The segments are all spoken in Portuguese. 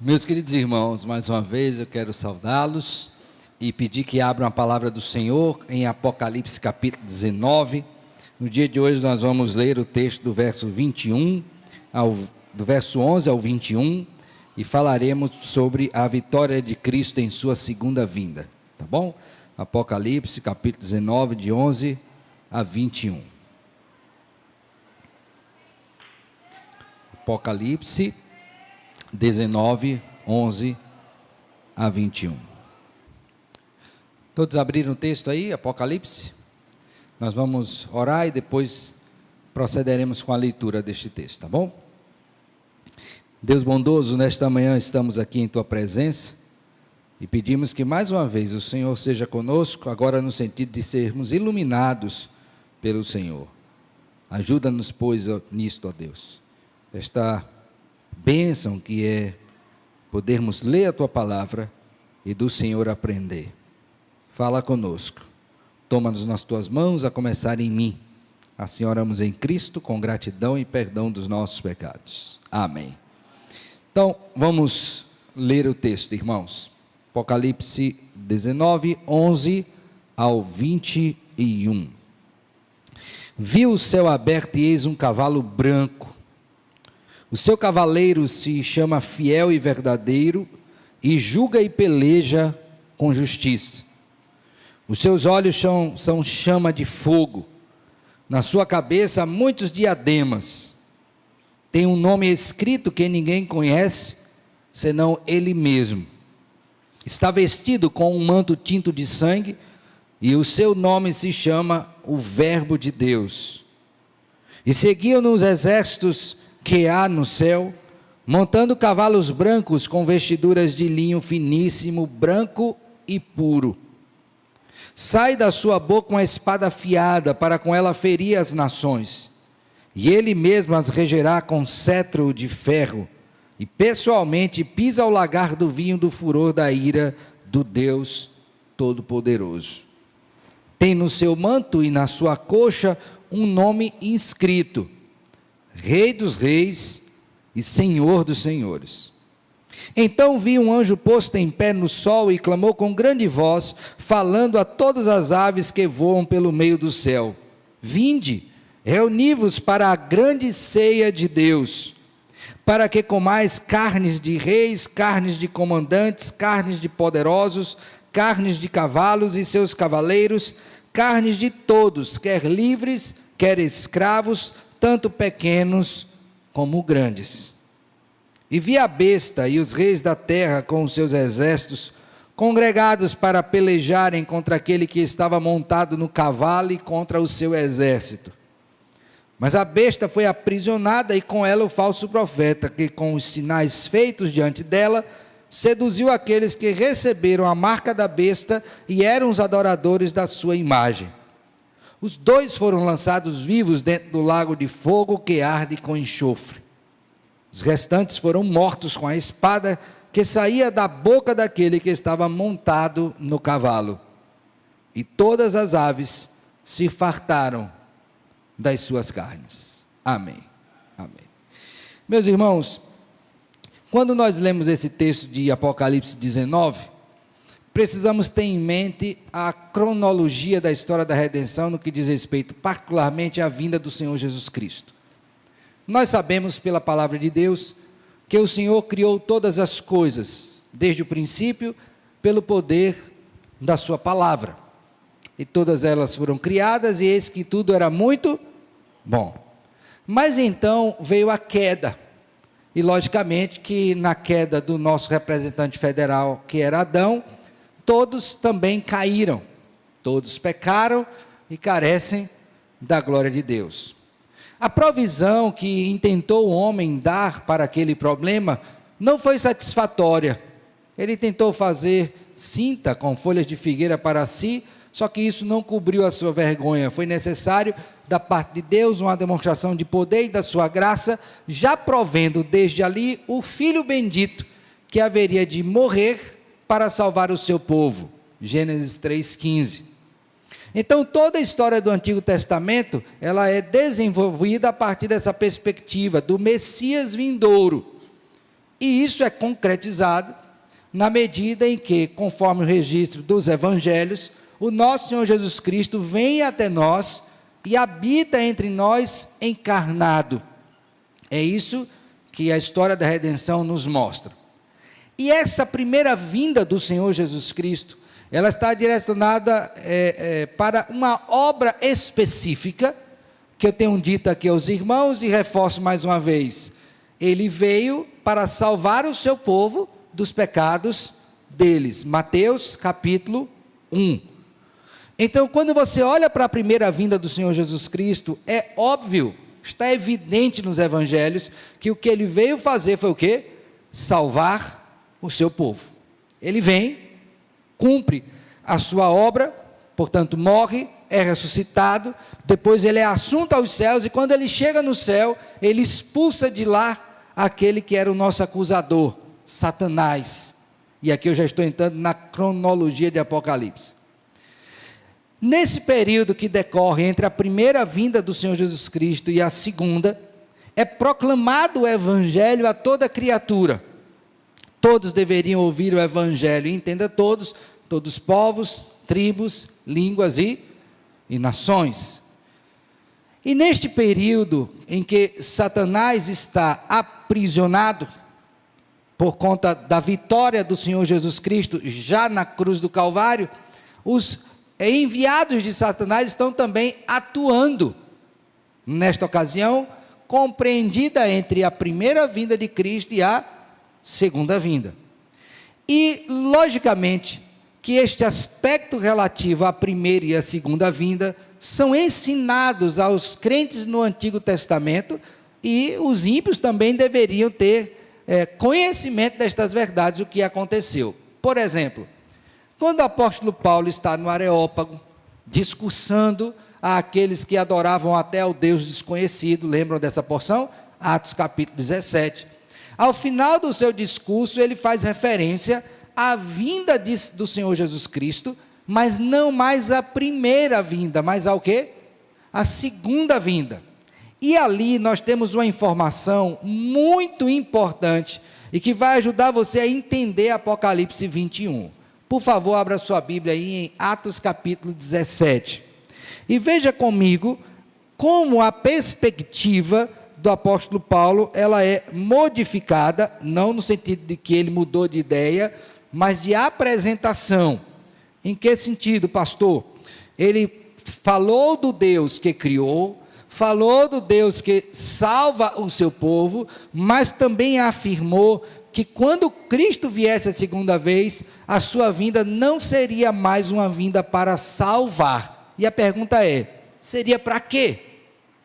Meus queridos irmãos, mais uma vez eu quero saudá-los e pedir que abram a palavra do Senhor em Apocalipse capítulo 19. No dia de hoje nós vamos ler o texto do verso 21, do verso 11 ao 21, e falaremos sobre a vitória de Cristo em sua segunda vinda, tá bom? Apocalipse capítulo 19, de 11 a 21. Apocalipse 19, 11 a 21. Todos abriram o texto aí, Apocalipse? Nós vamos orar e depois procederemos com a leitura deste texto, tá bom? Deus bondoso, nesta manhã estamos aqui em Tua presença e pedimos que mais uma vez o Senhor seja conosco, agora no sentido de sermos iluminados pelo Senhor. Ajuda-nos, pois, nisto, ó Deus. Esta bênção que é podermos ler a Tua palavra e do Senhor aprender. Fala conosco, toma-nos nas Tuas mãos, a começar em mim. Assim oramos em Cristo, com gratidão e perdão dos nossos pecados. Amém. Então, vamos ler o texto, irmãos. Apocalipse 19, 11 ao 21. Vi o céu aberto e eis um cavalo branco. O seu cavaleiro se chama Fiel e Verdadeiro, e julga e peleja com justiça. Os seus olhos são chama de fogo, na sua cabeça há muitos diademas. Tem um nome escrito que ninguém conhece, senão ele mesmo. Está vestido com um manto tinto de sangue, e o seu nome se chama o Verbo de Deus. E seguiam-no os exércitos que há no céu, montando cavalos brancos com vestiduras de linho finíssimo, branco e puro. Sai da sua boca uma espada afiada, para com ela ferir as nações, e ele mesmo as regerá com cetro de ferro, e pessoalmente pisa ao lagar do vinho do furor da ira do Deus Todo-Poderoso. Tem no seu manto e na sua coxa um nome inscrito: Rei dos Reis e Senhor dos Senhores. Então vi um anjo posto em pé no sol e clamou com grande voz, falando a todas as aves que voam pelo meio do céu: Vinde, reuni-vos para a grande ceia de Deus, para que comais carnes de reis, carnes de comandantes, carnes de poderosos, carnes de cavalos e seus cavaleiros, carnes de todos, quer livres, quer escravos, tanto pequenos como grandes. E vi a besta e os reis da terra com os seus exércitos, congregados para pelejarem contra aquele que estava montado no cavalo e contra o seu exército. Mas a besta foi aprisionada e com ela o falso profeta, que com os sinais feitos diante dela, seduziu aqueles que receberam a marca da besta e eram os adoradores da sua imagem. Os dois foram lançados vivos dentro do lago de fogo que arde com enxofre. Os restantes foram mortos com a espada que saía da boca daquele que estava montado no cavalo. E todas as aves se fartaram das suas carnes. Amém. Amém. Meus irmãos, quando nós lemos esse texto de Apocalipse 19, precisamos ter em mente a cronologia da história da redenção no que diz respeito particularmente à vinda do Senhor Jesus Cristo. Nós sabemos pela palavra de Deus que o Senhor criou todas as coisas, desde o princípio, pelo poder da sua palavra. E todas elas foram criadas, e eis que tudo era muito bom. Mas então veio a queda, e logicamente que na queda do nosso representante federal, que era Adão, todos também caíram, todos pecaram e carecem da glória de Deus. A provisão que intentou o homem dar para aquele problema não foi satisfatória. Ele tentou fazer cinta com folhas de figueira para si, só que isso não cobriu a sua vergonha. Foi necessário, da parte de Deus, uma demonstração de poder e da sua graça, já provendo desde ali o Filho bendito, que haveria de morrer para salvar o seu povo. Gênesis 3,15. Então, toda a história do Antigo Testamento, ela é desenvolvida a partir dessa perspectiva do Messias vindouro. E isso é concretizado na medida em que, conforme o registro dos evangelhos, o nosso Senhor Jesus Cristo vem até nós e habita entre nós encarnado. É isso que a história da redenção nos mostra. E essa primeira vinda do Senhor Jesus Cristo, ela está direcionada para uma obra específica, que eu tenho dito aqui aos irmãos, e reforço mais uma vez. Ele veio para salvar o seu povo dos pecados deles. Mateus capítulo 1. Então, quando você olha para a primeira vinda do Senhor Jesus Cristo, é óbvio, está evidente nos evangelhos, que o que ele veio fazer foi o quê? Salvar o seu povo. Ele vem, cumpre a sua obra, portanto morre, é ressuscitado, depois ele é assunto aos céus, e quando ele chega no céu, ele expulsa de lá aquele que era o nosso acusador, Satanás. E aqui eu já estou entrando na cronologia de Apocalipse. Nesse período que decorre entre a primeira vinda do Senhor Jesus Cristo e a segunda, é proclamado o evangelho a toda criatura. Todos deveriam ouvir o evangelho, e entenda todos os povos, tribos, línguas e nações. E neste período em que Satanás está aprisionado, por conta da vitória do Senhor Jesus Cristo, já na cruz do Calvário, os enviados de Satanás estão também atuando. Nesta ocasião, compreendida entre a primeira vinda de Cristo e a segunda vinda. E, logicamente, que este aspecto relativo à primeira e à segunda vinda são ensinados aos crentes no Antigo Testamento, e os ímpios também deveriam ter conhecimento destas verdades, o que aconteceu. Por exemplo, quando o apóstolo Paulo está no Areópago, discursando àqueles que adoravam até ao Deus desconhecido, lembram dessa porção? Atos capítulo 17. Ao final do seu discurso, ele faz referência à vinda do Senhor Jesus Cristo, mas não mais a primeira vinda, mas ao quê? A segunda vinda. E ali nós temos uma informação muito importante e que vai ajudar você a entender Apocalipse 21. Por favor, abra sua Bíblia aí em Atos capítulo 17. E veja comigo como a perspectiva do apóstolo Paulo, ela é modificada, não no sentido de que ele mudou de ideia, mas de apresentação. Em que sentido, pastor? Ele falou do Deus que criou, falou do Deus que salva o seu povo, mas também afirmou que quando Cristo viesse a segunda vez, a sua vinda não seria mais uma vinda para salvar. E a pergunta é, seria para quê?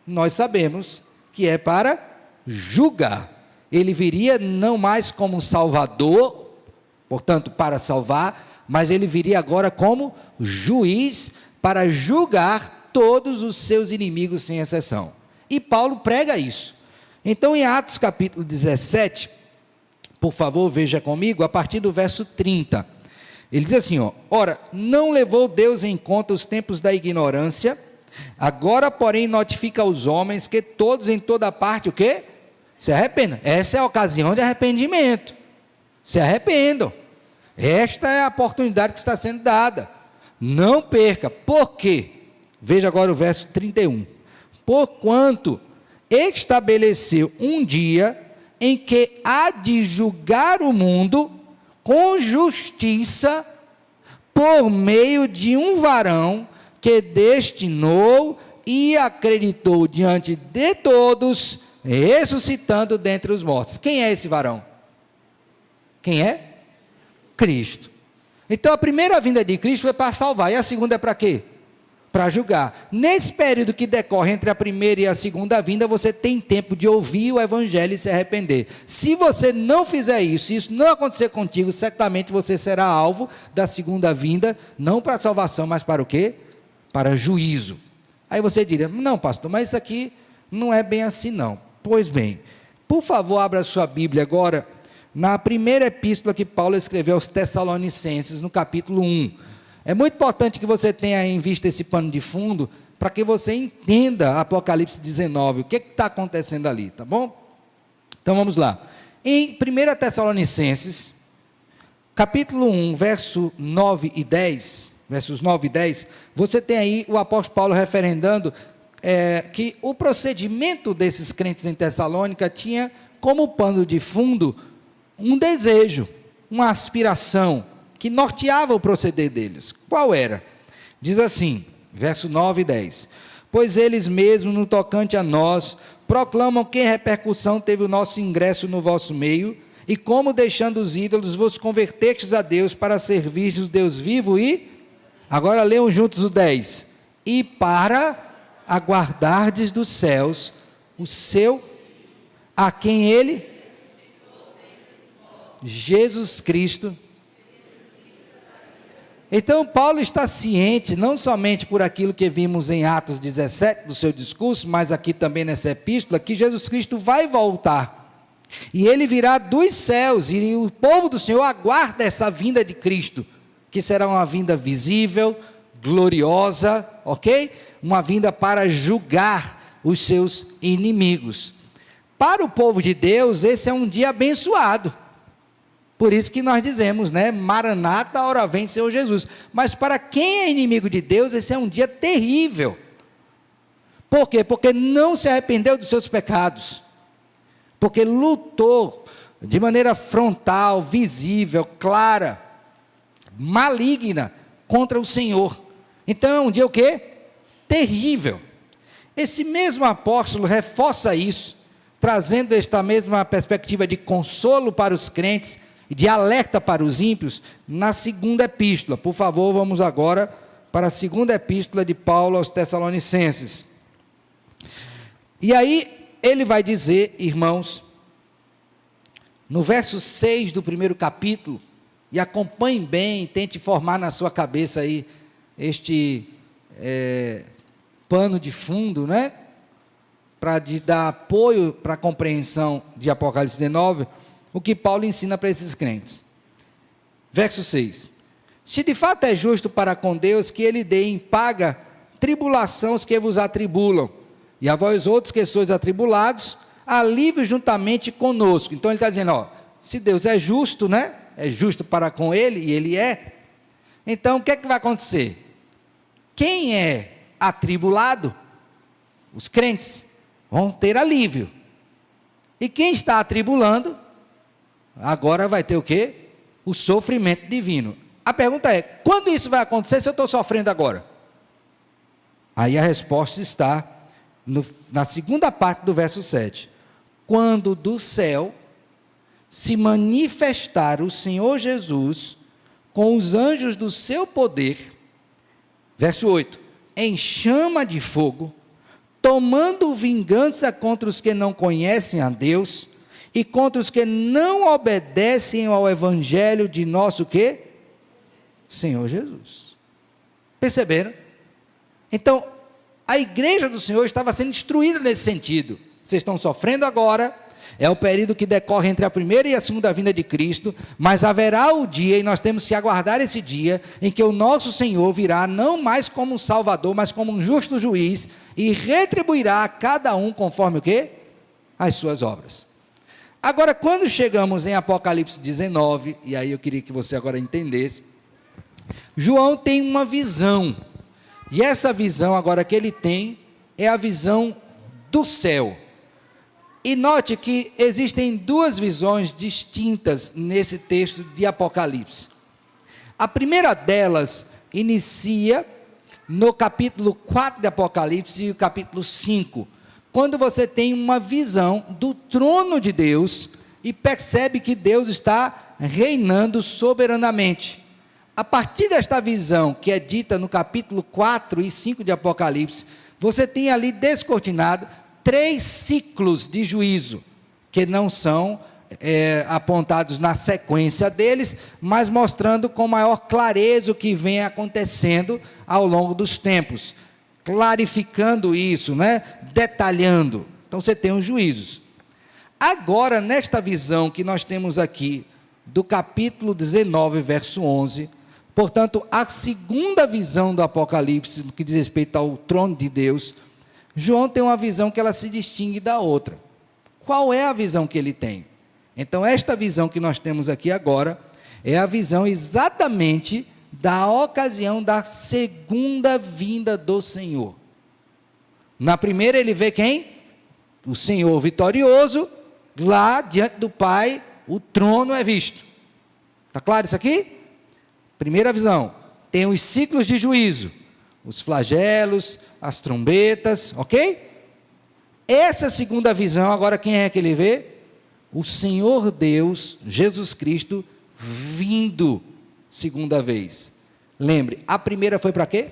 Nós sabemos que é para julgar. Ele viria não mais como Salvador, portanto para salvar, mas ele viria agora como juiz para julgar todos os seus inimigos sem exceção. E Paulo prega isso. Então em Atos capítulo 17, por favor veja comigo, a partir do verso 30, ele diz assim, ora, não levou Deus em conta os tempos da ignorância, agora porém notifica aos homens que todos em toda parte, o quê? Se arrependam. Essa é a ocasião de arrependimento. Se arrependam. Esta é a oportunidade que está sendo dada. Não perca. Por quê? Veja agora o verso 31. Porquanto estabeleceu um dia em que há de julgar o mundo com justiça por meio de um varão que destinou e acreditou diante de todos, ressuscitando dentre os mortos. Quem é esse varão? Quem é? Cristo. Então a primeira vinda de Cristo foi para salvar, e a segunda é para quê? Para julgar. Nesse período que decorre entre a primeira e a segunda vinda, você tem tempo de ouvir o evangelho e se arrepender. Se você não fizer isso, se isso não acontecer contigo, certamente você será alvo da segunda vinda, não para salvação, mas para o quê? Para juízo. Aí você diria, não pastor, mas isso aqui não é bem assim não. Pois bem, por favor abra sua Bíblia agora, na primeira epístola que Paulo escreveu aos Tessalonicenses, no capítulo 1, é muito importante que você tenha em vista esse pano de fundo, para que você entenda Apocalipse 19, o que está acontecendo ali, tá bom? Então vamos lá, Em 1 Tessalonicenses, capítulo 1, versos 9 e 10, você tem aí o apóstolo Paulo referendando que o procedimento desses crentes em Tessalônica tinha como pano de fundo um desejo, uma aspiração que norteava o proceder deles. Qual era? Diz assim, verso 9 e 10: pois eles mesmos, no tocante a nós, proclamam que repercussão teve o nosso ingresso no vosso meio, e como, deixando os ídolos, vos convertestes a Deus para servir o Deus vivo e... Agora leiam juntos o 10. E para aguardardes dos céus o seu... A quem ele? Jesus Cristo. Então, Paulo está ciente, não somente por aquilo que vimos em Atos 17, do seu discurso, mas aqui também nessa epístola, que Jesus Cristo vai voltar. E ele virá dos céus, e o povo do Senhor aguarda essa vinda de Cristo, que será uma vinda visível, gloriosa, ok? Uma vinda para julgar os seus inimigos. Para o povo de Deus, esse é um dia abençoado. Por isso que nós dizemos, né? Maranata, ora vem Senhor Jesus. Mas para quem é inimigo de Deus, esse é um dia terrível. Por quê? Porque não se arrependeu dos seus pecados. Porque lutou de maneira frontal, visível, clara, maligna contra o Senhor. Então é um dia o quê? Terrível. Esse mesmo apóstolo reforça isso, trazendo esta mesma perspectiva de consolo para os crentes e de alerta para os ímpios, na segunda epístola. Por favor, vamos agora para a segunda epístola de Paulo aos Tessalonicenses. E aí, ele vai dizer, irmãos, no verso 6 do primeiro capítulo, e acompanhem bem, tente formar na sua cabeça aí, este pano de fundo, né? Para dar apoio para a compreensão de Apocalipse 19, o que Paulo ensina para esses crentes. Verso 6: se de fato é justo para com Deus que ele dê em paga tribulação os que vos atribulam, e a vós outros que sois atribulados, alívio juntamente conosco. Então ele está dizendo, ó, se Deus é justo, né? É justo para com ele, e ele é. Então o que é que vai acontecer? Quem é atribulado, os crentes, vão ter alívio. E quem está atribulando, agora vai ter o quê? O sofrimento divino. A pergunta é, quando isso vai acontecer se eu estou sofrendo agora? Aí a resposta está na segunda parte do verso 7. Quando do céu se manifestar o Senhor Jesus com os anjos do seu poder, verso 8, em chama de fogo, tomando vingança contra os que não conhecem a Deus e contra os que não obedecem ao evangelho de nosso quê? Senhor Jesus. Perceberam? Então, a igreja do Senhor estava sendo destruída nesse sentido. Vocês estão sofrendo agora, é o período que decorre entre a primeira e a segunda vinda de Cristo, mas haverá o dia, e nós temos que aguardar esse dia, em que o nosso Senhor virá não mais como um Salvador, mas como um justo juiz, e retribuirá a cada um conforme o quê? As suas obras. Agora, quando chegamos em Apocalipse 19, e aí eu queria que você agora entendesse, João tem uma visão, e essa visão agora que ele tem, é a visão do céu. E note que existem duas visões distintas nesse texto de Apocalipse. A primeira delas inicia no capítulo 4 de Apocalipse e o capítulo 5, quando você tem uma visão do trono de Deus e percebe que Deus está reinando soberanamente. A partir desta visão, que é dita no capítulo 4 e 5 de Apocalipse, você tem ali descortinado 3 ciclos de juízo, que não são apontados na sequência deles, mas mostrando com maior clareza o que vem acontecendo ao longo dos tempos, clarificando isso, né? Detalhando. Então você tem os juízos. Agora, nesta visão que nós temos aqui, do capítulo 19, verso 11, portanto, a segunda visão do Apocalipse, no que diz respeito ao trono de Deus, João tem uma visão que ela se distingue da outra. Qual é a visão que ele tem? Então, esta visão que nós temos aqui agora é a visão exatamente da ocasião da segunda vinda do Senhor. Na primeira ele vê quem? O Senhor vitorioso, lá diante do Pai, o trono é visto. Está claro isso aqui? Primeira visão, tem os ciclos de juízo, os flagelos, as trombetas, ok? Essa segunda visão, agora quem é que ele vê? O Senhor Deus, Jesus Cristo, vindo segunda vez. Lembre, a primeira foi para quê?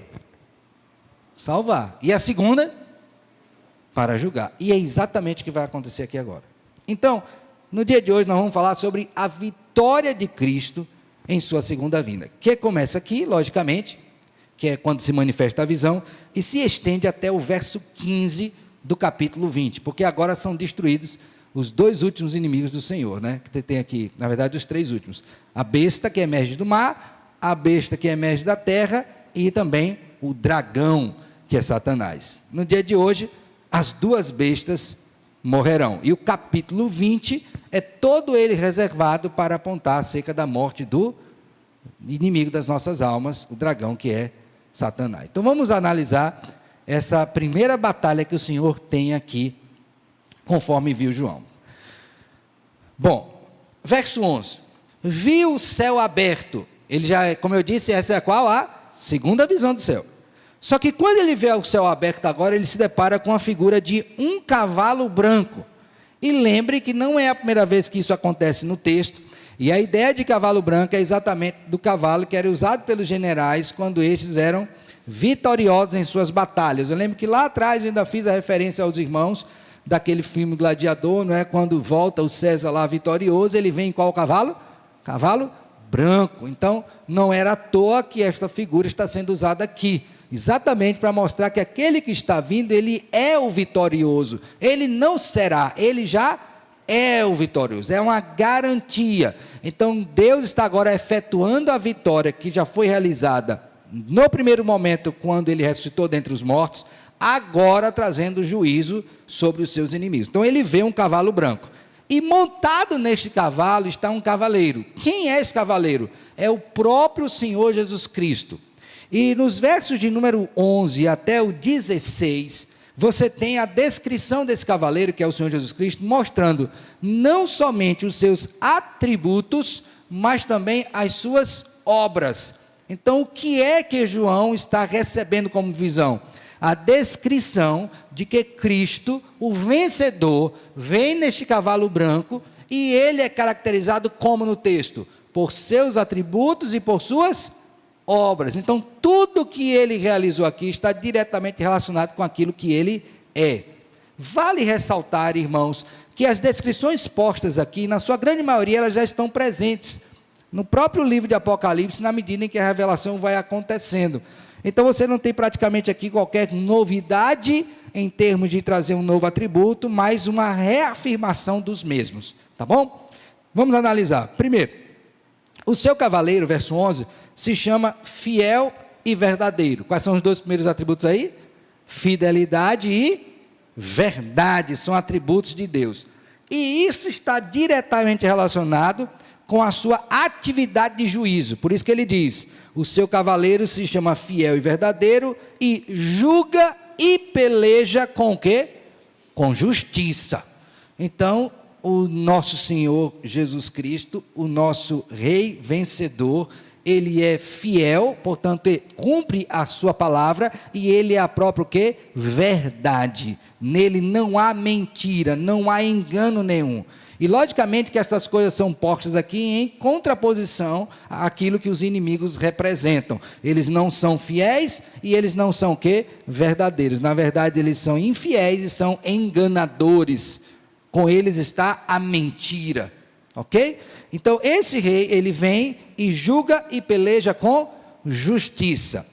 Salvar. E a segunda? Para julgar. E é exatamente o que vai acontecer aqui agora. Então, no dia de hoje nós vamos falar sobre a vitória de Cristo em sua segunda vinda, que começa aqui, logicamente, que é quando se manifesta a visão, e se estende até o verso 15 do capítulo 20, porque agora são destruídos os dois últimos inimigos do Senhor, né? Que tem aqui, na verdade, os três últimos: a besta que emerge do mar, a besta que emerge da terra e também o dragão, que é Satanás. No dia de hoje, as duas bestas morrerão, e o capítulo 20 é todo ele reservado para apontar acerca da morte do inimigo das nossas almas, o dragão, que é Satanás. Então vamos analisar essa primeira batalha que o Senhor tem aqui, conforme viu João. Bom, verso 11, viu o céu aberto. Ele já, como eu disse, essa é qual? A segunda visão do céu. Só que quando ele vê o céu aberto agora, ele se depara com a figura de um cavalo branco. E lembre que não é a primeira vez que isso acontece no texto, e a ideia de cavalo branco é exatamente do cavalo que era usado pelos generais quando estes eram vitoriosos em suas batalhas. Eu lembro que lá atrás eu ainda fiz a referência aos irmãos daquele filme Gladiador, não é? Quando volta o César lá vitorioso, ele vem em qual cavalo? Cavalo branco. Então, não era à toa que esta figura está sendo usada aqui, exatamente para mostrar que aquele que está vindo, ele é o vitorioso. Ele não será, ele já é o vitorioso, é uma garantia. Então, Deus está agora efetuando a vitória que já foi realizada no primeiro momento, quando ele ressuscitou dentre os mortos, agora trazendo juízo sobre os seus inimigos. Então, ele vê um cavalo branco, e montado neste cavalo está um cavaleiro. Quem é esse cavaleiro? É o próprio Senhor Jesus Cristo. E nos versos de número 11 até o 16, você tem a descrição desse cavaleiro, que é o Senhor Jesus Cristo, mostrando não somente os seus atributos, mas também as suas obras. Então, o que é que João está recebendo como visão? A descrição de que Cristo, o vencedor, vem neste cavalo branco, e ele é caracterizado como no texto? Por seus atributos e por suas obras. Então, tudo que ele realizou aqui está diretamente relacionado com aquilo que ele é. Vale ressaltar, irmãos, que as descrições postas aqui, na sua grande maioria, elas já estão presentes no próprio livro de Apocalipse, na medida em que a revelação vai acontecendo. Então, você não tem praticamente aqui qualquer novidade em termos de trazer um novo atributo, mas uma reafirmação dos mesmos, tá bom? Vamos analisar. Primeiro, o seu cavaleiro, verso 11, se chama fiel e verdadeiro. Quais são os dois primeiros atributos aí? Fidelidade e verdade, são atributos de Deus. E isso está diretamente relacionado com a sua atividade de juízo. Por isso que ele diz, o seu cavaleiro se chama fiel e verdadeiro, e julga e peleja com o quê? Com justiça. Então, o nosso Senhor Jesus Cristo, o nosso Rei vencedor, ele é fiel, portanto, ele cumpre a sua palavra, e ele é a própria o quê? Verdade. Nele não há mentira, não há engano nenhum. E logicamente que essas coisas são postas aqui em contraposição àquilo que os inimigos representam. Eles não são fiéis e eles não são o quê? Verdadeiros. Na verdade, eles são infiéis e são enganadores. Com eles está a mentira. Ok? Então, esse rei, ele vem e julga e peleja com justiça.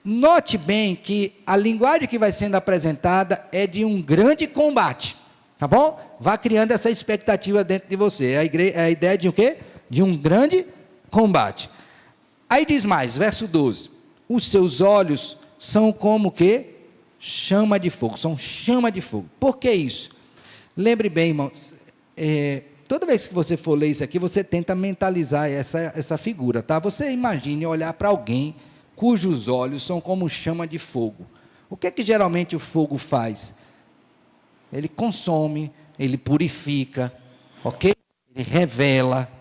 Note bem que a linguagem que vai sendo apresentada é de um grande combate. Tá bom? Vá criando essa expectativa dentro de você. É a ideia de o quê? De um grande combate. Aí diz mais, verso 12. Os seus olhos são como o quê? Chama de fogo. São chama de fogo. Por que isso? Lembre bem, irmãos, toda vez que você for ler isso aqui, você tenta mentalizar essa figura, tá? Você imagine olhar para alguém cujos olhos são como chama de fogo. O que é que geralmente o fogo faz? Ele consome, ele purifica, ok? Ele revela.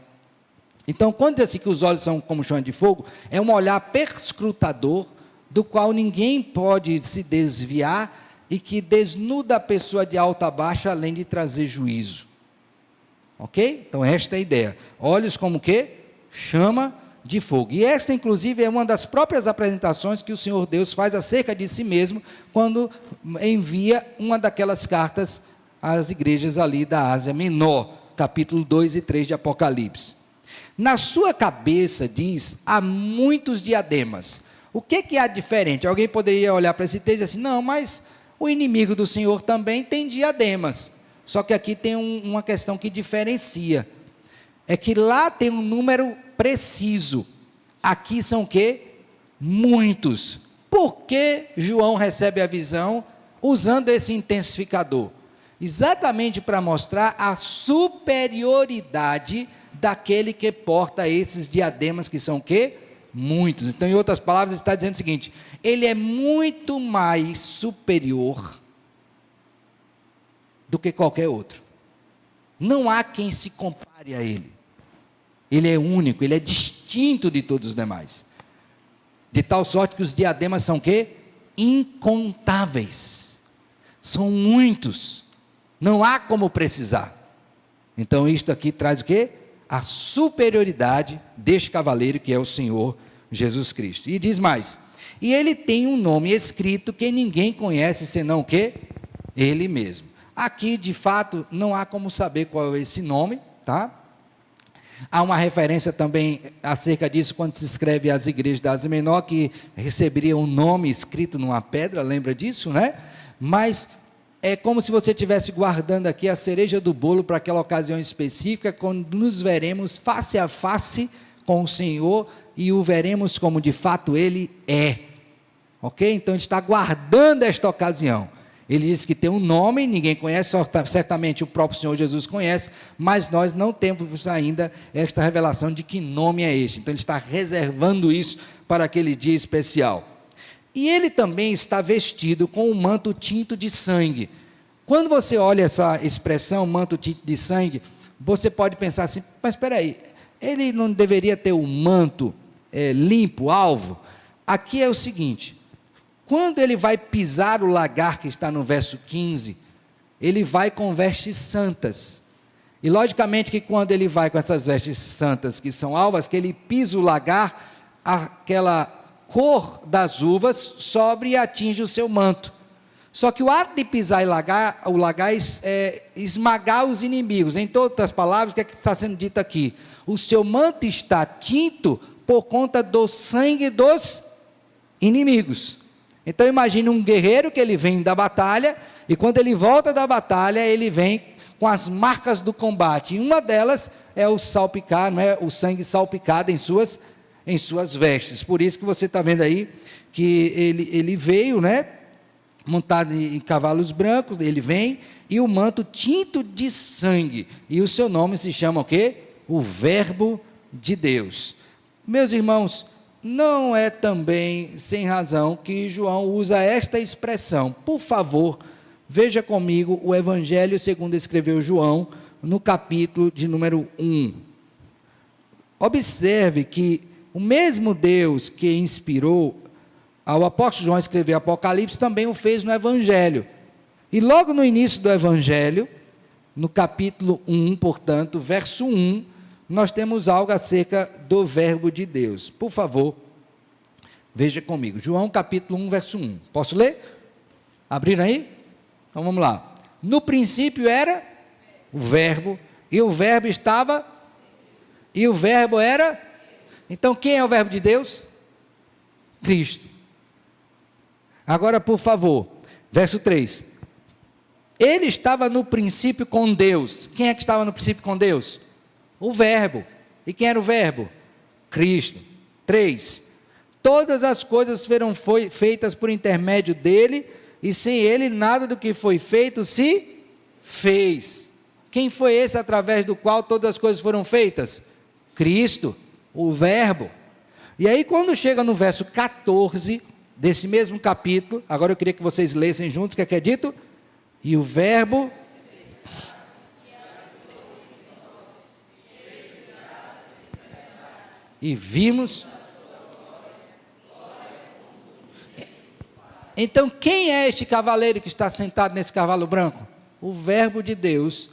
Então, quando diz assim que os olhos são como chama de fogo, é um olhar perscrutador, do qual ninguém pode se desviar e que desnuda a pessoa de alta a baixa, além de trazer juízo. Ok? Então, esta é a ideia. Olhos como o quê? Chama de fogo. E esta, inclusive, é uma das próprias apresentações que o Senhor Deus faz acerca de si mesmo, quando envia uma daquelas cartas às igrejas ali da Ásia Menor, capítulo 2 e 3 de Apocalipse. Na sua cabeça, diz, há muitos diademas. O que há diferente? Alguém poderia olhar para esse texto e dizer assim, não, mas o inimigo do Senhor também tem diademas. Só que aqui tem uma questão que diferencia. É que lá tem um número preciso. Aqui são o quê? Muitos. Por que João recebe a visão usando esse intensificador? Exatamente para mostrar a superioridade daquele que porta esses diademas, que são o quê? Muitos. Então, em outras palavras, está dizendo o seguinte: ele é muito mais superior do que qualquer outro. Não há quem se compare a ele. Ele é único, ele é distinto de todos os demais. De tal sorte que os diademas são o quê? Incontáveis. São muitos. Não há como precisar. Então, isto aqui traz o quê? A superioridade deste cavaleiro que é o Senhor Jesus Cristo. E diz mais: e ele tem um nome escrito que ninguém conhece senão o quê? Ele mesmo. Aqui, de fato, não há como saber qual é esse nome, tá? Há uma referência também acerca disso quando se escreve às igrejas da Ásia Menor, que receberia um nome escrito numa pedra, lembra disso, né? Mas é como se você estivesse guardando aqui a cereja do bolo para aquela ocasião específica, quando nos veremos face a face com o Senhor e o veremos como de fato Ele é. Ok? Então, Ele está guardando esta ocasião. Ele diz que tem um nome, ninguém conhece, certamente o próprio Senhor Jesus conhece, mas nós não temos ainda esta revelação de que nome é este. Então, Ele está reservando isso para aquele dia especial. E ele também está vestido com um manto tinto de sangue. Quando você olha essa expressão, manto tinto de sangue, você pode pensar assim, mas espera aí, ele não deveria ter um manto limpo, alvo? Aqui é o seguinte, quando ele vai pisar o lagar, que está no verso 15, ele vai com vestes santas. E logicamente que quando ele vai com essas vestes santas, que são alvas, que ele pisa o lagar, aquela cor das uvas sobe e atinge o seu manto. Só que o ato de pisar e o lagar é esmagar os inimigos. Em outras palavras, o que está sendo dito aqui? O seu manto está tinto por conta do sangue dos inimigos. Então imagine um guerreiro que ele vem da batalha, e quando ele volta da batalha, ele vem com as marcas do combate. E uma delas é o salpicar, não é? O sangue salpicado em suas vestes. Por isso que você está vendo aí que ele veio, né, montado em cavalos brancos, ele vem, e o manto tinto de sangue, e o seu nome se chama o quê? O Verbo de Deus. Meus irmãos, não é também sem razão que João usa esta expressão. Por favor, veja comigo o Evangelho segundo escreveu João, no capítulo de número 1. Observe que o mesmo Deus que inspirou ao apóstolo João escrever Apocalipse, também o fez no Evangelho. E logo no início do Evangelho, no capítulo 1, portanto, verso 1, nós temos algo acerca do Verbo de Deus. Por favor, veja comigo. João capítulo 1, verso 1. Posso ler? Abriram aí? Então vamos lá. No princípio era o Verbo, e o Verbo estava, e o Verbo era... Então, quem é o Verbo de Deus? Cristo. Agora, por favor, verso 3. Ele estava no princípio com Deus. Quem é que estava no princípio com Deus? O Verbo. E quem era o Verbo? Cristo. 3. Todas as coisas foram feitas por intermédio dele, e sem ele nada do que foi feito se fez. Quem foi esse através do qual todas as coisas foram feitas? Cristo, o Verbo. E aí quando chega no verso 14 desse mesmo capítulo, agora eu queria que vocês lessem juntos o que é dito. E o Verbo... E vimos... Então, quem é este cavaleiro que está sentado nesse cavalo branco? O Verbo de Deus,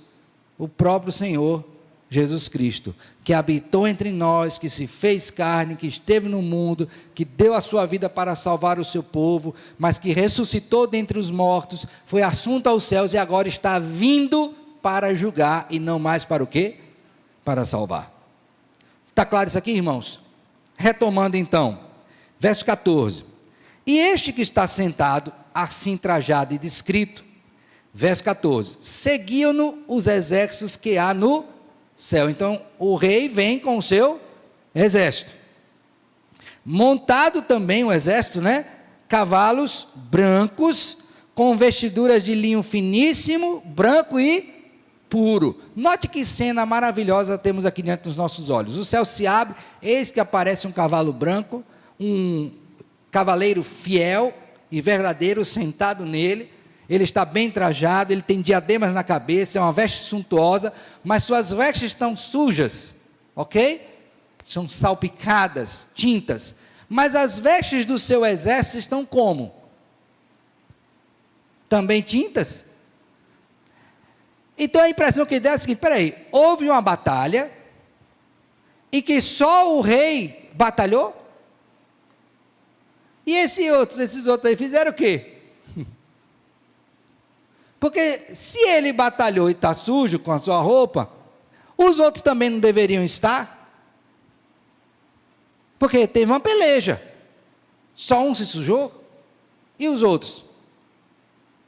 o próprio Senhor Jesus Cristo, que habitou entre nós, que se fez carne, que esteve no mundo, que deu a sua vida para salvar o seu povo, mas que ressuscitou dentre os mortos, foi assunto aos céus e agora está vindo para julgar e não mais para o quê? Para salvar. Está claro isso aqui, irmãos? Retomando então, verso 14. E este que está sentado, assim trajado e descrito, verso 14, seguiam-no os exércitos que há no céu. Então, o rei vem com o seu exército. Montado também o exército, né? Cavalos brancos, com vestiduras de linho finíssimo, branco e puro. Note que cena maravilhosa temos aqui diante dos nossos olhos. O céu se abre, eis que aparece um cavalo branco, um cavaleiro fiel e verdadeiro sentado nele. Ele está bem trajado, ele tem diademas na cabeça, é uma veste suntuosa, mas suas vestes estão sujas, ok? São salpicadas, tintas, mas as vestes do seu exército estão como? Também tintas? Então a impressão que dá é a seguinte, peraí, houve uma batalha, e que só o rei batalhou? E esses outros aí fizeram o quê? Porque se ele batalhou e está sujo com a sua roupa, os outros também não deveriam estar? Porque teve uma peleja. Só um se sujou? E os outros?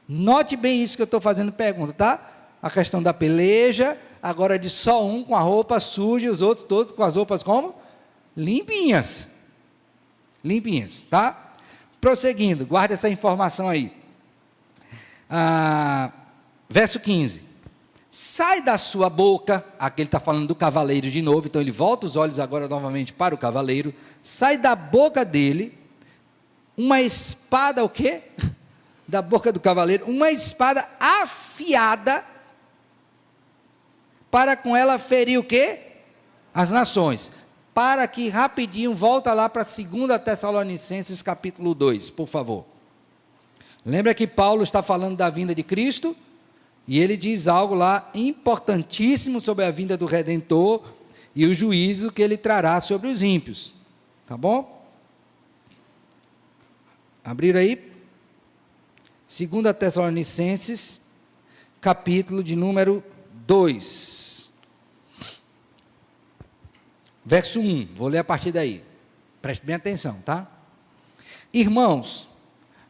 Note bem isso que eu estou fazendo pergunta, tá? A questão da peleja, agora de só um com a roupa suja e os outros todos com as roupas como? Limpinhas. Limpinhas, tá? Prosseguindo, guarda essa informação aí. Verso 15. Sai da sua boca, aqui ele está falando do cavaleiro de novo, então ele volta os olhos agora novamente para o cavaleiro, sai da boca dele, uma espada, o quê? Da boca do cavaleiro, uma espada afiada, para com ela ferir o quê? As nações. Para que rapidinho, volta lá para 2 Tessalonicenses capítulo 2, por favor. Lembra que Paulo está falando da vinda de Cristo, e ele diz algo lá importantíssimo sobre a vinda do Redentor, e o juízo que ele trará sobre os ímpios, tá bom? Abrir aí, 2 Tessalonicenses, capítulo de número 2. Verso 1, vou ler a partir daí, preste bem atenção, tá? Irmãos,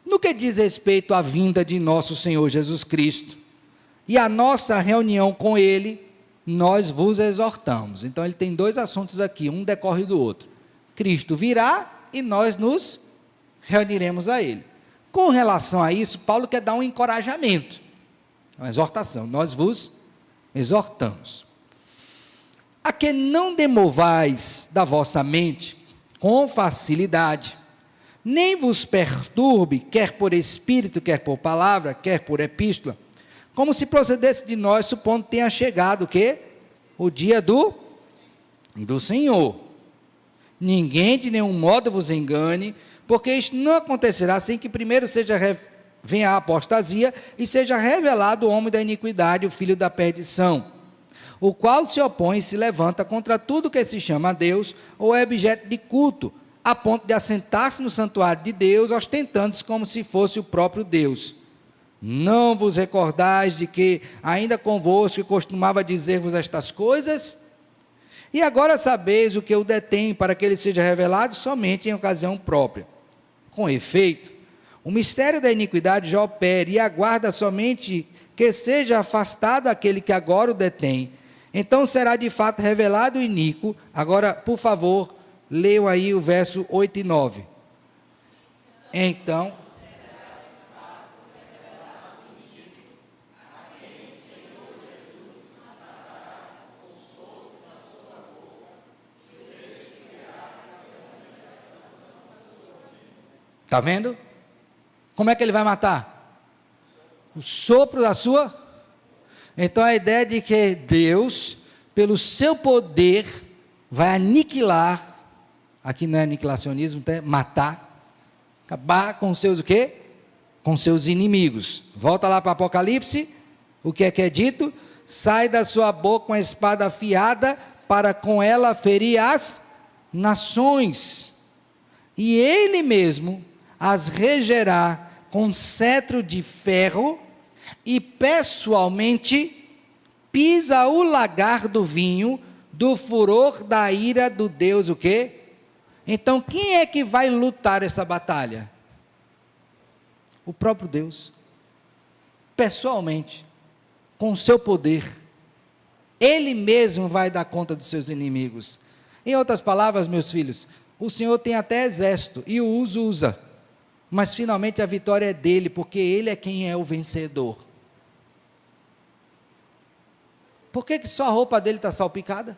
no que diz respeito à vinda de nosso Senhor Jesus Cristo, e a nossa reunião com Ele, nós vos exortamos. Então ele tem dois assuntos aqui, um decorre do outro. Cristo virá e nós nos reuniremos a Ele. Com relação a isso, Paulo quer dar um encorajamento, uma exortação, nós vos exortamos. A que não demovais da vossa mente com facilidade, nem vos perturbe, quer por espírito, quer por palavra, quer por epístola, como se procedesse de nós, supondo que tenha chegado o quê? O dia do Senhor. Ninguém de nenhum modo vos engane, porque isto não acontecerá sem que primeiro venha a apostasia e seja revelado o homem da iniquidade, o filho da perdição, o qual se opõe e se levanta contra tudo que se chama a Deus ou é objeto de culto, a ponto de assentar-se no santuário de Deus, ostentando-se como se fosse o próprio Deus. Não vos recordais de que, ainda convosco, costumava dizer-vos estas coisas? E agora sabeis o que o detém, para que ele seja revelado somente em ocasião própria. Com efeito, o mistério da iniquidade já opera e aguarda somente que seja afastado aquele que agora o detém. Então será de fato revelado o iníquo. Agora, por favor, leiam aí o verso 8 e 9. Então... Está vendo? Como é que ele vai matar? O sopro da sua. Então a ideia de que Deus, pelo seu poder, vai aniquilar, aqui não é aniquilacionismo, é matar, acabar com seus o quê? Com seus inimigos. Volta lá para Apocalipse, o que é dito? Sai da sua boca uma espada afiada, para com ela ferir as nações, e ele mesmo as regerá com cetro de ferro, e pessoalmente pisa o lagar do vinho, do furor da ira do Deus, o quê? Então quem é que vai lutar essa batalha? O próprio Deus, pessoalmente, com o seu poder, ele mesmo vai dar conta dos seus inimigos. Em outras palavras, meus filhos, o Senhor tem até exército, e o usa, mas finalmente a vitória é dele, porque ele é quem é o vencedor. Por que só a roupa dele está salpicada?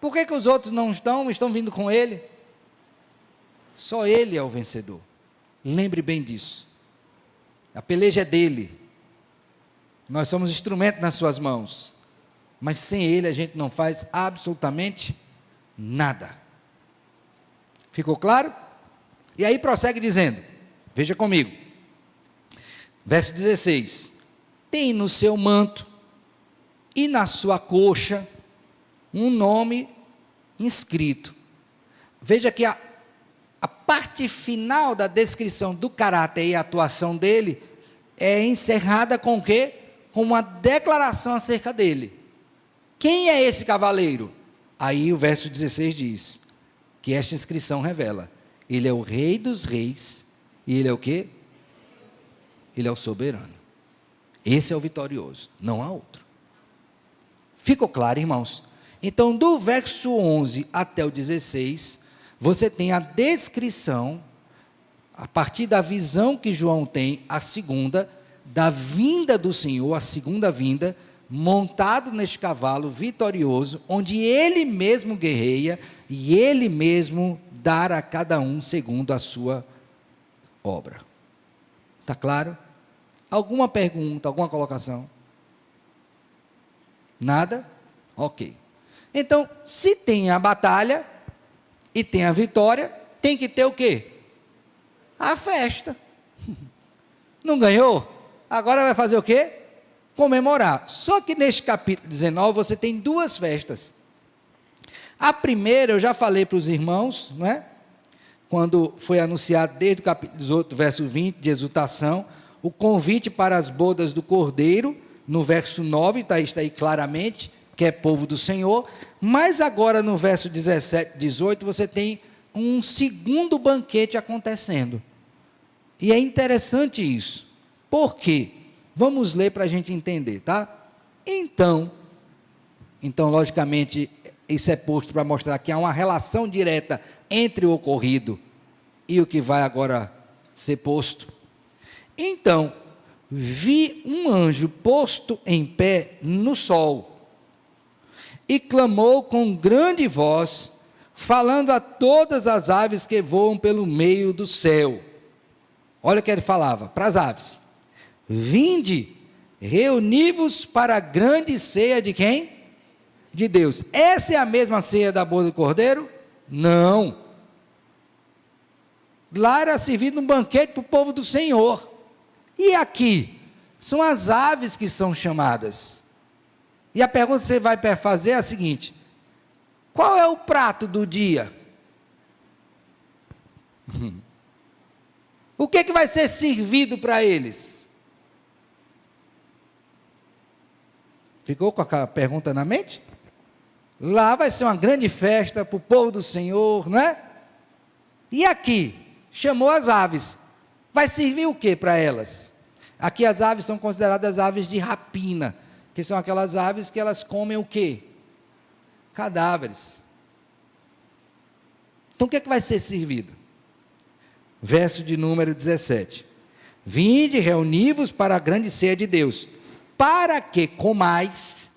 Por que os outros não estão vindo com ele? Só ele é o vencedor. Lembre bem disso. A peleja é dele. Nós somos instrumento nas suas mãos. Mas sem ele a gente não faz absolutamente nada. Ficou claro? E aí prossegue dizendo, veja comigo. Verso 16. Tem no seu manto e na sua coxa um nome inscrito. Veja que a parte final da descrição do caráter e atuação dele é encerrada com o quê? Com uma declaração acerca dele. Quem é esse cavaleiro? Aí o verso 16 diz, que esta inscrição revela, ele é o rei dos reis, e ele é o quê? Ele é o soberano. Esse é o vitorioso, não há outro. Ficou claro, irmãos? Então, do verso 11 até o 16, você tem a descrição, a partir da visão que João tem, a segunda, da vinda do Senhor, a segunda vinda, montado neste cavalo vitorioso, onde ele mesmo guerreia, e ele mesmo dará a cada um segundo a sua obra. Está claro? Alguma pergunta, alguma colocação? Nada? Ok. Então, se tem a batalha e tem a vitória, tem que ter o quê? A festa. Não ganhou? Agora vai fazer o quê? Comemorar. Só que neste capítulo 19 você tem duas festas. A primeira eu já falei para os irmãos, não é? Quando foi anunciado desde o capítulo 18, verso 20, de exultação, o convite para as bodas do Cordeiro, no verso 9, está aí claramente, que é povo do Senhor, mas agora no verso 17, 18, você tem um segundo banquete acontecendo. E é interessante isso. Por quê? Vamos ler para a gente entender, tá? Então, logicamente, isso é posto para mostrar que há uma relação direta entre o ocorrido e o que vai agora ser posto. Então, vi um anjo posto em pé no sol, e clamou com grande voz, falando a todas as aves que voam pelo meio do céu. Olha o que ele falava para as aves: vinde, reuni-vos para a grande ceia de quem? De Deus. Essa é a mesma ceia da boda do Cordeiro? Não. Lá era servido um banquete para o povo do Senhor. E aqui? São as aves que são chamadas. E a pergunta que você vai fazer é a seguinte: qual é o prato do dia? O que vai ser servido para eles? Ficou com a pergunta na mente? Lá vai ser uma grande festa para o povo do Senhor, não é? E aqui, chamou as aves. Vai servir o que para elas? Aqui as aves são consideradas aves de rapina, que são aquelas aves que elas comem o quê? Cadáveres. Então o que vai ser servido? Verso de número 17. Vinde, reuni-vos para a grande ceia de Deus, para que comais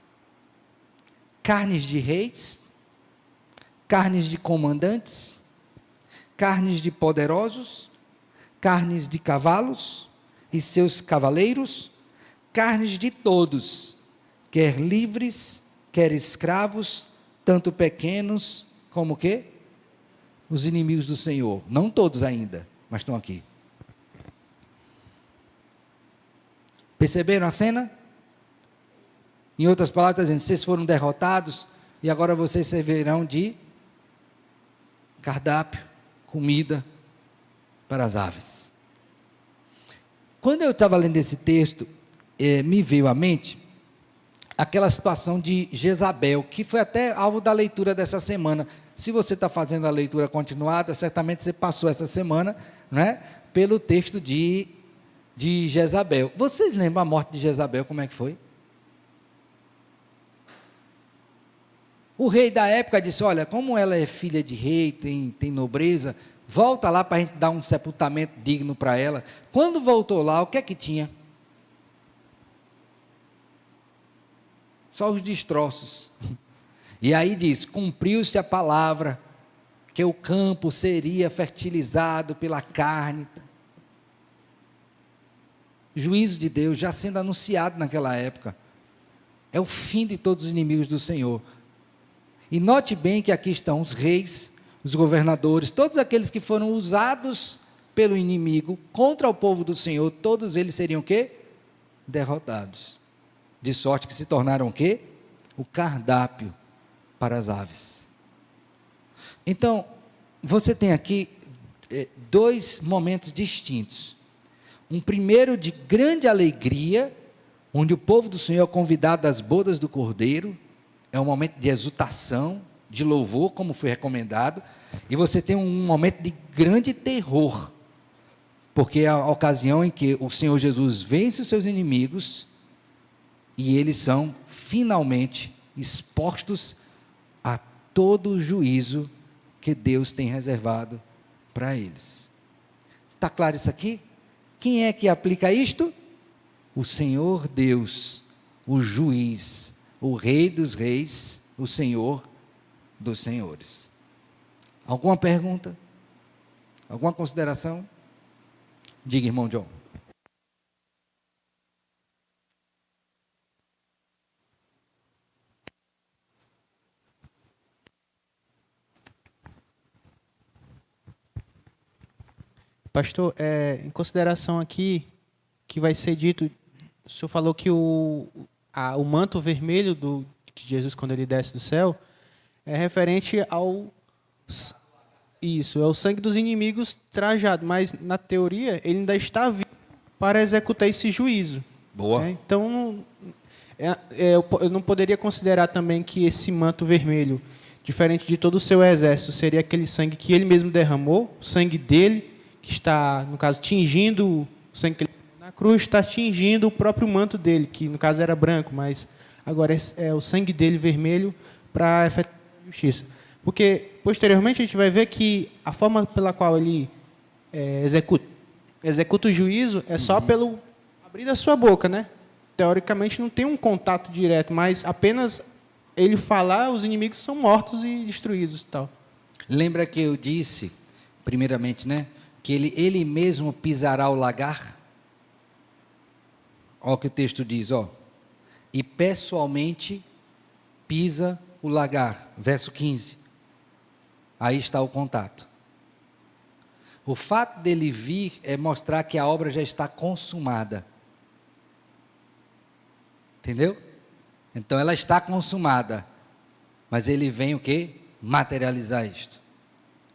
carnes de reis, carnes de comandantes, carnes de poderosos, carnes de cavalos e seus cavaleiros, carnes de todos, quer livres, quer escravos, tanto pequenos como o quê? Os inimigos do Senhor. Não todos ainda, mas estão aqui. Perceberam a cena? Em outras palavras, está dizendo, vocês foram derrotados e agora vocês servirão de cardápio, comida para as aves. Quando eu estava lendo esse texto, me veio à mente aquela situação de Jezabel, que foi até alvo da leitura dessa semana. Se você está fazendo a leitura continuada, certamente você passou essa semana, né, pelo texto de Jezabel. Vocês lembram a morte de Jezabel, como é que foi? O rei da época disse, olha, como ela é filha de rei, tem nobreza, volta lá para a gente dar um sepultamento digno para ela. Quando voltou lá, o que é que tinha? Só os destroços. E aí diz, cumpriu-se a palavra, que o campo seria fertilizado pela carne. Juízo de Deus já sendo anunciado naquela época. É o fim de todos os inimigos do Senhor. E note bem que aqui estão os reis, os governadores, todos aqueles que foram usados pelo inimigo contra o povo do Senhor, todos eles seriam o quê? Derrotados. De sorte que se tornaram o quê? O cardápio para as aves. Então, você tem aqui dois momentos distintos. Um primeiro de grande alegria, onde o povo do Senhor é convidado às bodas do Cordeiro, é um momento de exultação, de louvor, como foi recomendado, e você tem um momento de grande terror, porque é a ocasião em que o Senhor Jesus vence os seus inimigos, e eles são finalmente expostos a todo o juízo que Deus tem reservado para eles. Está claro isso aqui? Quem é que aplica isto? O Senhor Deus, o juiz, o Rei dos reis, o Senhor dos senhores. Alguma pergunta? Alguma consideração? Diga, irmão John. Pastor, em consideração aqui, que vai ser dito, o senhor falou que o manto vermelho de Jesus, quando ele desce do céu, é referente ao... Isso, é o sangue dos inimigos trajado, mas na teoria ele ainda está vivo para executar esse juízo. Boa. Então, eu não poderia considerar também que esse manto vermelho, diferente de todo o seu exército, seria aquele sangue que ele mesmo derramou, o sangue dele, que está, no caso, tingindo, o sangue que ele na cruz está tingindo o próprio manto dele, que no caso era branco, mas agora é o sangue dele vermelho para efetuar a justiça. Porque, posteriormente, a gente vai ver que a forma pela qual ele executa o juízo é só pelo abrir da sua boca, né? Teoricamente, não tem um contato direto, mas apenas ele falar, os inimigos são mortos e destruídos e tal. Lembra que eu disse, primeiramente, né? Que ele mesmo pisará o lagar? Olha o que o texto diz, ó. E pessoalmente pisa o lagar. Verso 15. Aí está o contato. O fato dele vir é mostrar que a obra já está consumada. Entendeu? Então ela está consumada. Mas ele vem o quê? Materializar isto.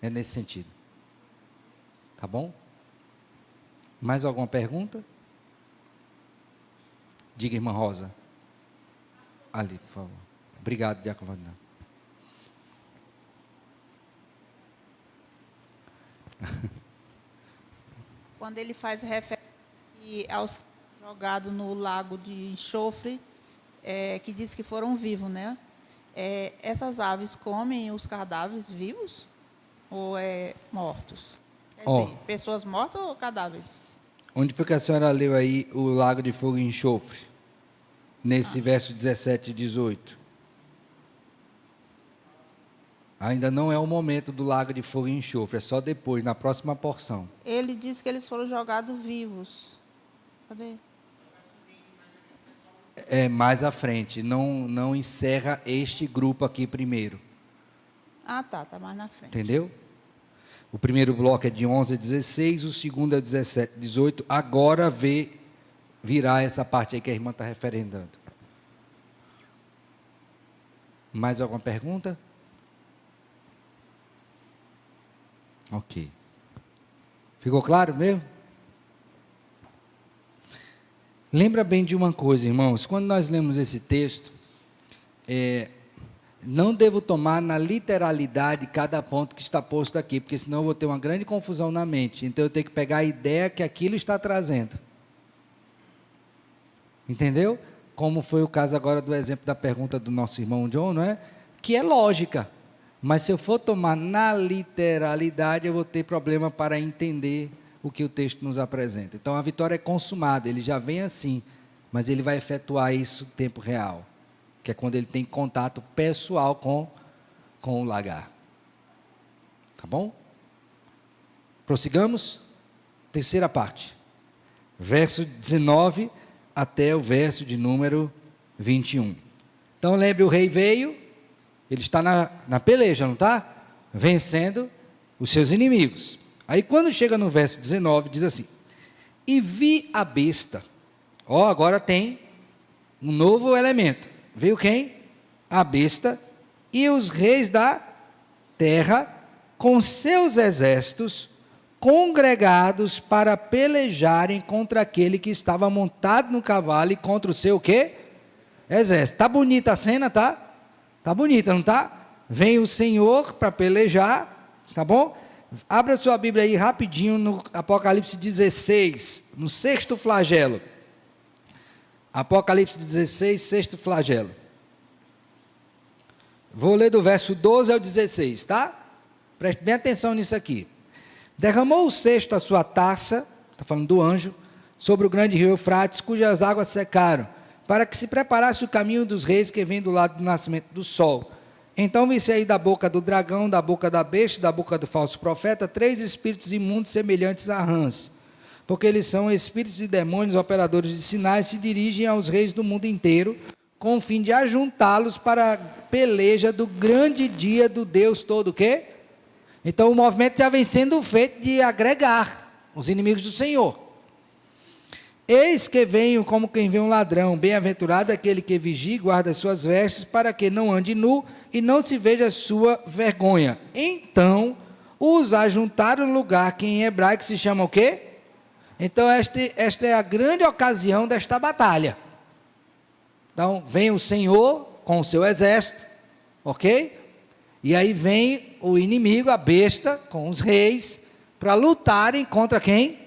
É nesse sentido. Tá bom? Mais alguma pergunta? Diga, irmã Rosa. Ali, por favor. Obrigado, Diácono Wagner. Quando ele faz referência aos jogados no lago de enxofre, que diz que foram vivos, né? Essas aves comem os cadáveres vivos ou mortos? Quer dizer, pessoas mortas ou cadáveres? Onde foi que a senhora leu aí o lago de fogo e enxofre? Nesse verso 17 e 18. Ainda não é o momento do lago de fogo e enxofre, é só depois, na próxima porção. Ele disse que eles foram jogados vivos. Cadê? É mais à frente, não encerra este grupo aqui primeiro. Ah, tá mais na frente. Entendeu? O primeiro bloco é de 11 a 16, o segundo é 17 a 18. Agora virá essa parte aí que a irmã está referendando. Mais alguma pergunta? Ok. Ficou claro mesmo? Lembra bem de uma coisa, irmãos, quando nós lemos esse texto, não devo tomar na literalidade cada ponto que está posto aqui, porque senão eu vou ter uma grande confusão na mente. Então eu tenho que pegar a ideia que aquilo está trazendo. Entendeu? Como foi o caso agora do exemplo da pergunta do nosso irmão John, não é? Que é lógica. Mas se eu for tomar na literalidade, eu vou ter problema para entender o que o texto nos apresenta. Então a vitória é consumada, ele já vem assim, mas ele vai efetuar isso no tempo real, que é quando ele tem contato pessoal com o lagar. Tá bom? Prossigamos. Terceira parte. Verso 19 até o verso de número 21. Então lembre, o rei veio, ele está na peleja, não está? Vencendo os seus inimigos. Aí quando chega no verso 19, diz assim: e vi a besta. Ó, agora tem um novo elemento. Veio quem? A besta e os reis da terra com seus exércitos congregados para pelejarem contra aquele que estava montado no cavalo e contra o seu quê? Exército. Tá bonita a cena, tá? Tá bonita, não tá? Vem o Senhor para pelejar, tá bom? Abra sua Bíblia aí rapidinho no Apocalipse 16, no sexto flagelo. Apocalipse 16, sexto flagelo. Vou ler do verso 12 ao 16, tá? Preste bem atenção nisso aqui. Derramou o sexto a sua taça, está falando do anjo, sobre o grande rio Eufrates, cujas águas secaram, para que se preparasse o caminho dos reis que vem do lado do nascimento do sol. Então vi sair da boca do dragão, da boca da besta, da boca do falso profeta, 3 espíritos imundos semelhantes a rãs, porque eles são espíritos de demônios, operadores de sinais, se dirigem aos reis do mundo inteiro, com o fim de ajuntá-los para a peleja do grande dia do Deus todo, o quê? Então o movimento já vem sendo feito de agregar os inimigos do Senhor. Eis que venho como quem vê um ladrão, bem-aventurado aquele que vigia e guarda as suas vestes, para que não ande nu e não se veja a sua vergonha. Então os ajuntaram no lugar que em hebraico se chama o quê? Então esta é a grande ocasião desta batalha. Então vem o Senhor com o seu exército, ok? E aí vem o inimigo, a besta, com os reis, para lutarem contra quem?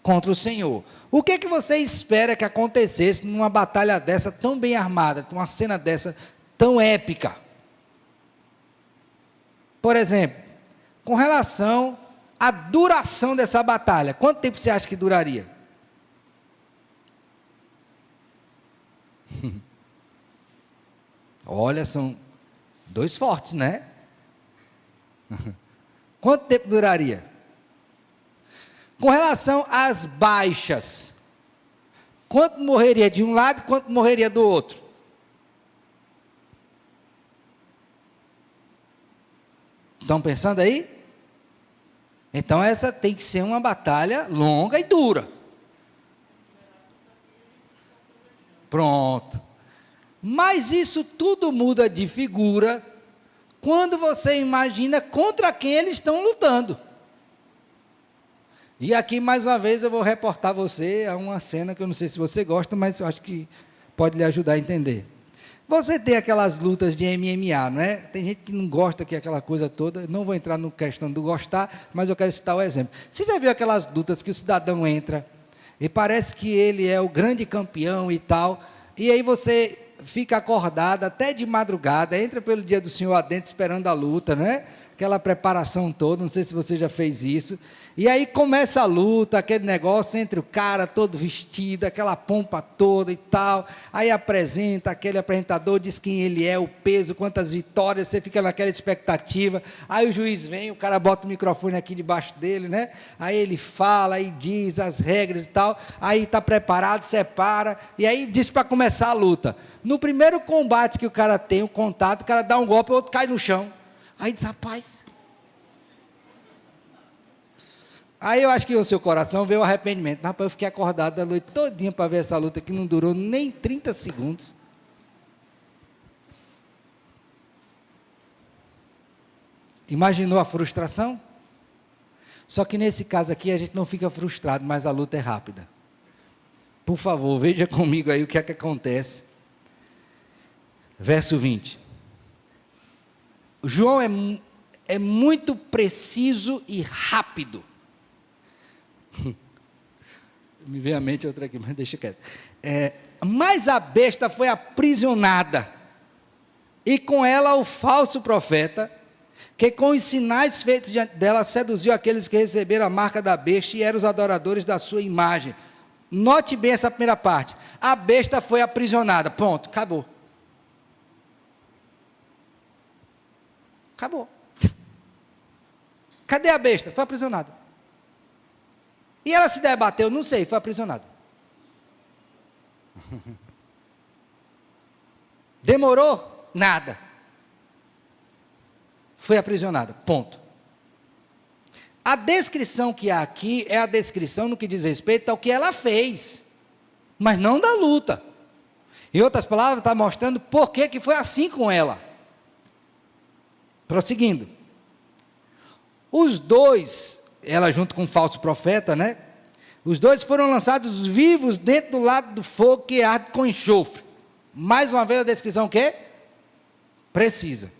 Contra o Senhor. O que você espera que acontecesse numa batalha dessa tão bem armada, numa cena dessa tão épica? Por exemplo, com relação à duração dessa batalha, quanto tempo você acha que duraria? Olha, são 2 fortes, né? Quanto tempo duraria? Com relação às baixas, quanto morreria de um lado e quanto morreria do outro? Estão pensando aí? Então essa tem que ser uma batalha longa e dura. Pronto. Mas isso tudo muda de figura quando você imagina contra quem eles estão lutando. E aqui, mais uma vez, eu vou reportar você a uma cena que eu não sei se você gosta, mas eu acho que pode lhe ajudar a entender. Você tem aquelas lutas de MMA, não é? Tem gente que não gosta que aquela coisa toda, não vou entrar na questão do gostar, mas eu quero citar o exemplo. Você já viu aquelas lutas que o cidadão entra e parece que ele é o grande campeão e tal, e aí você fica acordado até de madrugada, entra pelo dia do Senhor adentro esperando a luta, não é? aquela preparação toda, não sei se você já fez isso, e aí começa a luta, aquele negócio entre o cara todo vestido, aquela pompa toda e tal, aí apresenta, aquele apresentador diz quem ele é, o peso, quantas vitórias, você fica naquela expectativa, aí o juiz vem, o cara bota o microfone aqui debaixo dele, né? Aí ele fala, aí diz as regras e tal, aí está preparado, separa, e aí diz para começar a luta. No primeiro combate que o cara tem, o contato, o cara dá um golpe, o outro cai no chão. Aí diz, rapaz. Aí eu acho que o seu coração veio o arrependimento. Rapaz, eu fiquei acordado a noite todinha para ver essa luta que não durou nem 30 segundos. Imaginou a frustração? Só que nesse caso aqui a gente não fica frustrado, mas a luta é rápida. Por favor, veja comigo aí o que é que acontece. Verso 20. João é muito preciso e rápido. Me veio à mente outra aqui, mas deixa quieto. Mas a besta foi aprisionada, e com ela o falso profeta, que com os sinais feitos diante dela seduziu aqueles que receberam a marca da besta e eram os adoradores da sua imagem. Note bem essa primeira parte. A besta foi aprisionada. Ponto, acabou. Acabou. Cadê a besta? Foi aprisionada. E ela se debateu? Não sei, foi aprisionada. Demorou? Nada. Foi aprisionada. Ponto. A descrição que há aqui é a descrição no que diz respeito ao que ela fez, mas não da luta. Em outras palavras, está mostrando por que foi assim com ela. Prosseguindo. Os dois, ela junto com o falso profeta, né? Os dois foram lançados vivos dentro do lago do fogo que arde com enxofre. Mais uma vez a descrição que precisa.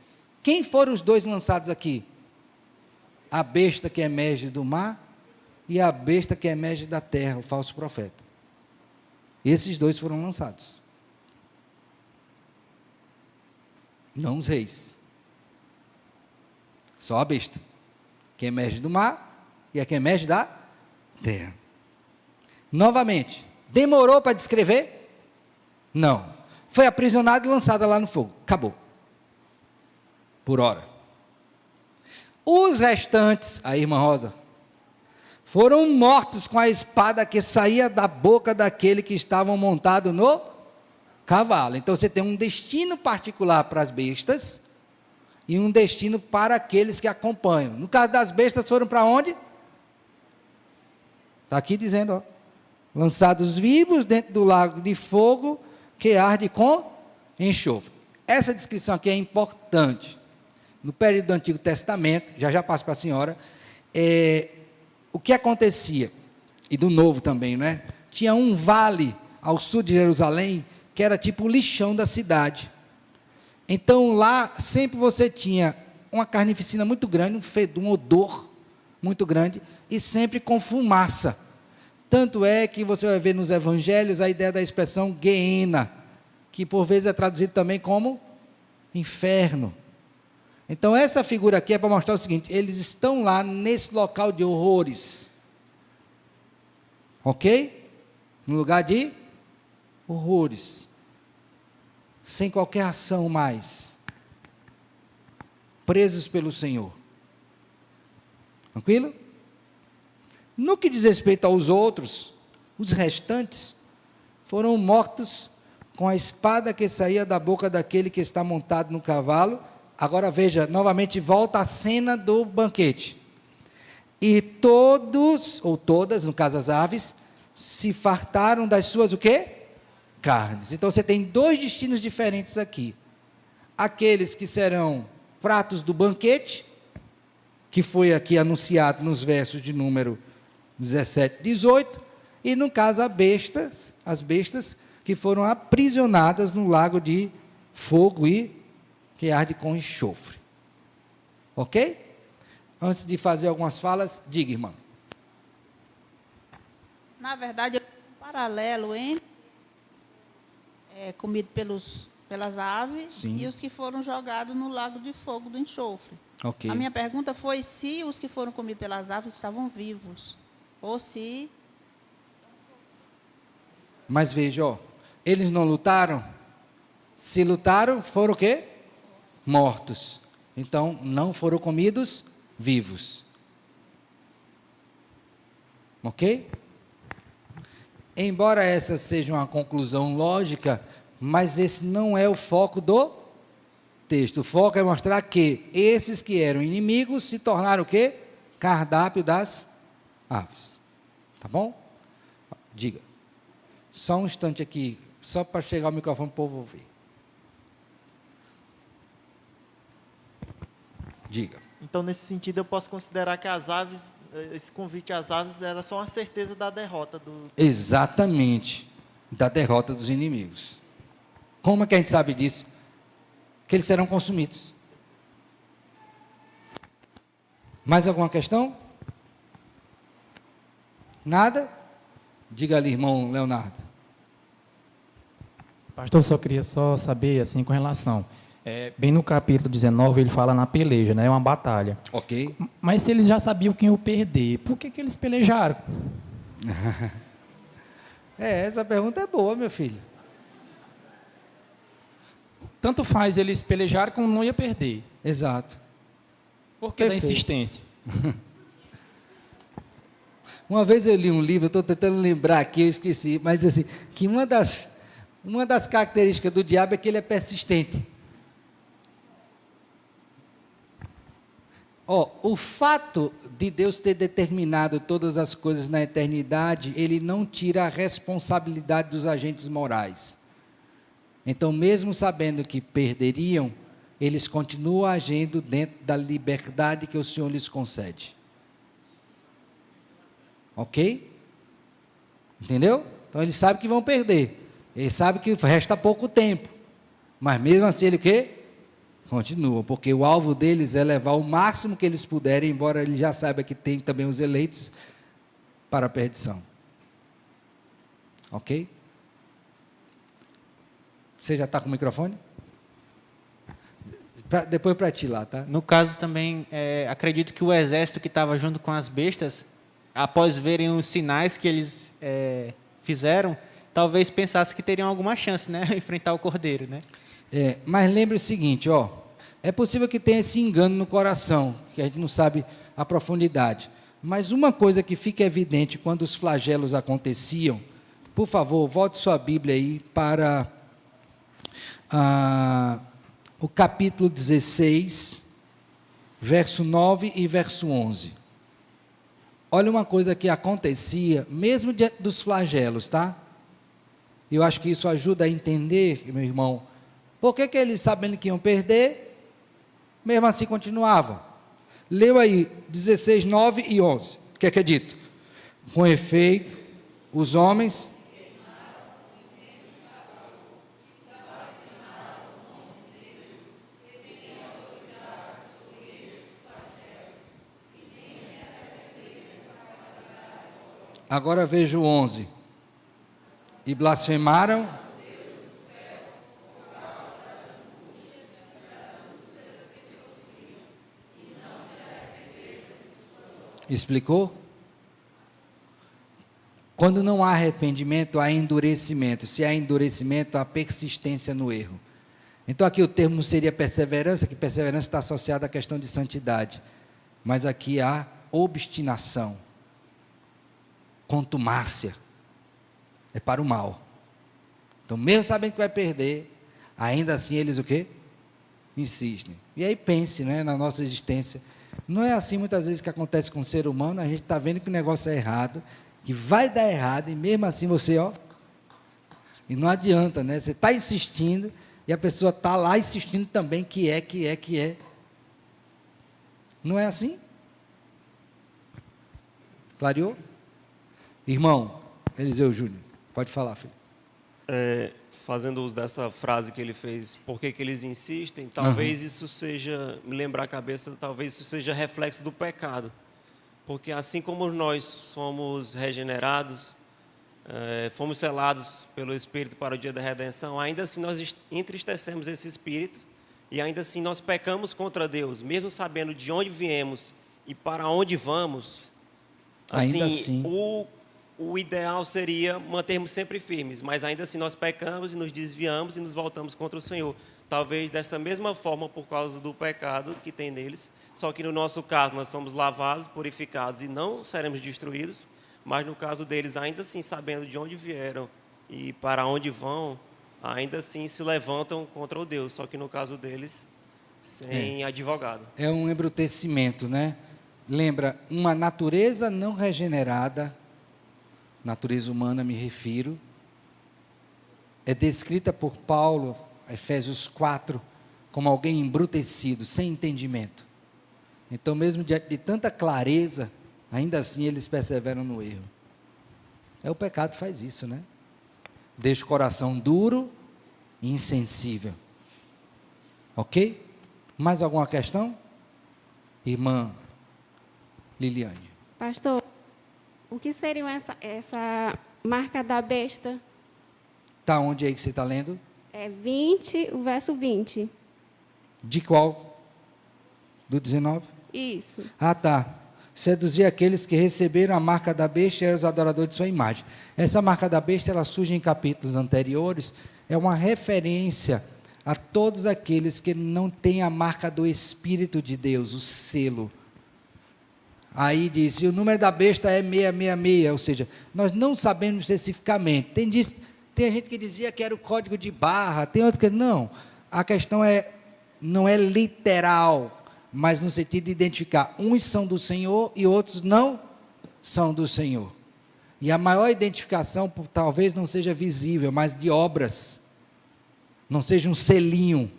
Quem foram os dois lançados aqui? A besta que emerge do mar e a besta que emerge da terra, o falso profeta. Esses dois foram lançados. Não os reis. Só a besta, que emerge do mar e a que emerge da terra. Novamente, demorou para descrever? Não. Foi aprisionada e lançada lá no fogo. Acabou. Por hora. Os restantes, a irmã Rosa, foram mortos com a espada que saía da boca daquele que estavam montado no cavalo. Então você tem um destino particular para as bestas e um destino para aqueles que acompanham. No caso das bestas, foram para onde? Está aqui dizendo, ó, lançados vivos dentro do lago de fogo que arde com enxofre. Essa descrição aqui é importante. No período do Antigo Testamento, já passo para a senhora, o que acontecia, e do Novo também, né? Tinha um vale ao sul de Jerusalém, que era tipo o lixão da cidade. Então lá sempre você tinha uma carnificina muito grande, um odor muito grande, e sempre com fumaça. Tanto é que você vai ver nos evangelhos a ideia da expressão Geena, que por vezes é traduzido também como inferno. Então essa figura aqui é para mostrar o seguinte: eles estão lá nesse local de horrores, ok? No lugar de horrores, sem qualquer ação mais, presos pelo Senhor. Tranquilo? No que diz respeito aos outros, os restantes foram mortos com a espada que saía da boca daquele que está montado no cavalo. Agora veja, novamente volta a cena do banquete. E todos, ou todas, no caso as aves, se fartaram das suas o quê? Carnes. Então você tem dois destinos diferentes aqui. Aqueles que serão pratos do banquete, que foi aqui anunciado nos versos de número 17 e 18, e no caso as bestas que foram aprisionadas no lago de fogo e que arde com enxofre. Ok? Antes de fazer algumas falas, diga, irmã. Na verdade, um paralelo entre comido pelas aves Sim. e os que foram jogados no lago de fogo do enxofre. Ok. A minha pergunta foi se os que foram comidos pelas aves estavam vivos, ou se... Mas veja, ó, eles não lutaram? Se lutaram, foram o quê? Mortos. Então, não foram comidos vivos. Ok? Embora essa seja uma conclusão lógica, mas esse não é o foco do texto. O foco é mostrar que esses que eram inimigos se tornaram o quê? Cardápio das aves. Tá bom? Diga. Só um instante aqui, só para chegar o microfone para o povo ouvir. Diga. Então, nesse sentido, eu posso considerar que as aves, esse convite às aves era só uma certeza da derrota do... Exatamente, da derrota dos inimigos. Como é que a gente sabe disso? Que eles serão consumidos. Mais alguma questão? Nada? Diga ali, irmão Leonardo. Pastor, só queria saber, assim, com relação... bem no capítulo 19, ele fala na peleja, né? É uma batalha. Ok. Mas se eles já sabiam quem ia perder, por que eles pelejaram? Essa pergunta é boa, meu filho. Tanto faz eles pelejarem como não ia perder. Exato. Por que da Perfeito. insistência? Uma vez eu li um livro, estou tentando lembrar aqui, eu esqueci, mas diz assim, que uma das características do diabo é que ele é persistente. O fato de Deus ter determinado todas as coisas na eternidade, ele não tira a responsabilidade dos agentes morais. Então, mesmo sabendo que perderiam, eles continuam agindo dentro da liberdade que o Senhor lhes concede. Ok? Entendeu? Então, eles sabem que vão perder. Eles sabem que resta pouco tempo. Mas mesmo assim, ele o quê? Continua, porque o alvo deles é levar o máximo que eles puderem, embora ele já saiba que tem também os eleitos para a perdição. Ok? Você já está com o microfone? Depois para ti lá, tá? No caso também, acredito que o exército que estava junto com as bestas, após verem os sinais que eles fizeram, talvez pensasse que teriam alguma chance, né, enfrentar o cordeiro, né? Mas lembre o seguinte, é possível que tenha esse engano no coração, que a gente não sabe a profundidade. Mas uma coisa que fica evidente quando os flagelos aconteciam, por favor, volte sua Bíblia aí para o capítulo 16, verso 9 e verso 11. Olha uma coisa que acontecia, mesmo diante dos flagelos, tá? Eu acho que isso ajuda a entender, meu irmão, por que eles, sabendo que iam perder, mesmo assim continuavam. Leu aí 16, 9 e 11. O que é dito? Com efeito, os homens... Agora veja o 11. E blasfemaram. Explicou? Quando não há arrependimento, há endurecimento. Se há endurecimento, há persistência no erro. Então aqui o termo não seria perseverança, que perseverança está associada à questão de santidade. Mas aqui há obstinação, contumácia. É para o mal. Então mesmo sabendo que vai perder, ainda assim eles o quê? Insistem. E aí pense, né, na nossa existência. Não é assim muitas vezes que acontece com o ser humano, a gente está vendo que o negócio é errado, que vai dar errado, e mesmo assim você, e não adianta, né? Você está insistindo, e a pessoa está lá insistindo também que é. Não é assim? Clareou? Irmão, Eliseu Júnior, pode falar, filho. Fazendo uso dessa frase que ele fez, por que eles insistem, talvez isso seja, me lembrar a cabeça, talvez isso seja reflexo do pecado. Porque assim como nós somos regenerados, fomos selados pelo Espírito para o dia da redenção, ainda assim nós entristecemos esse Espírito e ainda assim nós pecamos contra Deus, mesmo sabendo de onde viemos e para onde vamos. Ainda assim. O ideal seria mantermos sempre firmes, mas ainda assim nós pecamos e nos desviamos e nos voltamos contra o Senhor. Talvez dessa mesma forma por causa do pecado que tem neles, só que no nosso caso nós somos lavados, purificados e não seremos destruídos, mas no caso deles, ainda assim sabendo de onde vieram e para onde vão, ainda assim se levantam contra o Deus, só que no caso deles, sem advogado. É um embrutecimento, né? Lembra, uma natureza não regenerada, natureza humana me refiro, é descrita por Paulo, Efésios 4, como alguém embrutecido, sem entendimento. Então, mesmo diante de tanta clareza, ainda assim eles perseveram no erro. O pecado faz isso, né? Deixa o coração duro e insensível. Ok? Mais alguma questão? Irmã Liliane. Pastor, o que seria essa marca da besta? Está onde aí que você está lendo? É 20, o verso 20. De qual? Do 19? Isso. Ah, tá. Seduzir aqueles que receberam a marca da besta e eram os adoradores de sua imagem. Essa marca da besta, ela surge em capítulos anteriores, é uma referência a todos aqueles que não têm a marca do Espírito de Deus, o selo. Aí diz, e o número da besta é 666, ou seja, nós não sabemos especificamente. Tem gente que dizia que era o código de barra, tem outro que não. A questão não é literal, mas no sentido de identificar, uns são do Senhor e outros não são do Senhor. E a maior identificação, talvez não seja visível, mas de obras, não seja um selinho,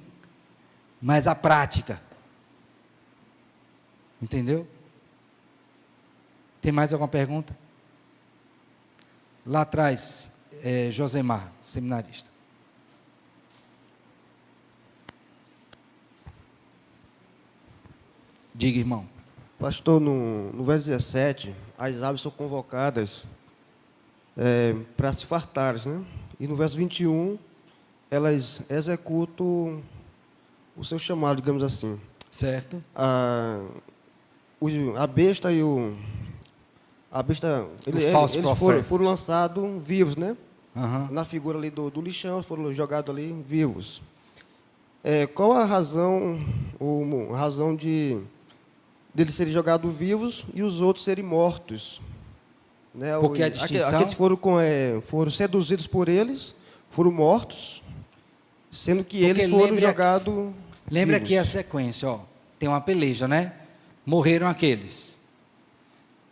mas a prática. Entendeu? Tem mais alguma pergunta? Lá atrás, Josemar, seminarista. Diga, irmão. Pastor, no verso 17, as aves são convocadas para se fartarem, né? E no verso 21, elas executam o seu chamado, digamos assim. Certo. A besta e a besta, eles foram lançados vivos, né? Uhum. Na figura ali do lixão, foram jogados ali vivos. Qual a razão de eles serem jogados vivos e os outros serem mortos? Né? Porque a distinção... Aqueles foram seduzidos por eles, foram mortos, sendo que eles foram jogados Lembra vivos. aqui a sequência, ó. Tem uma peleja, né? Morreram aqueles.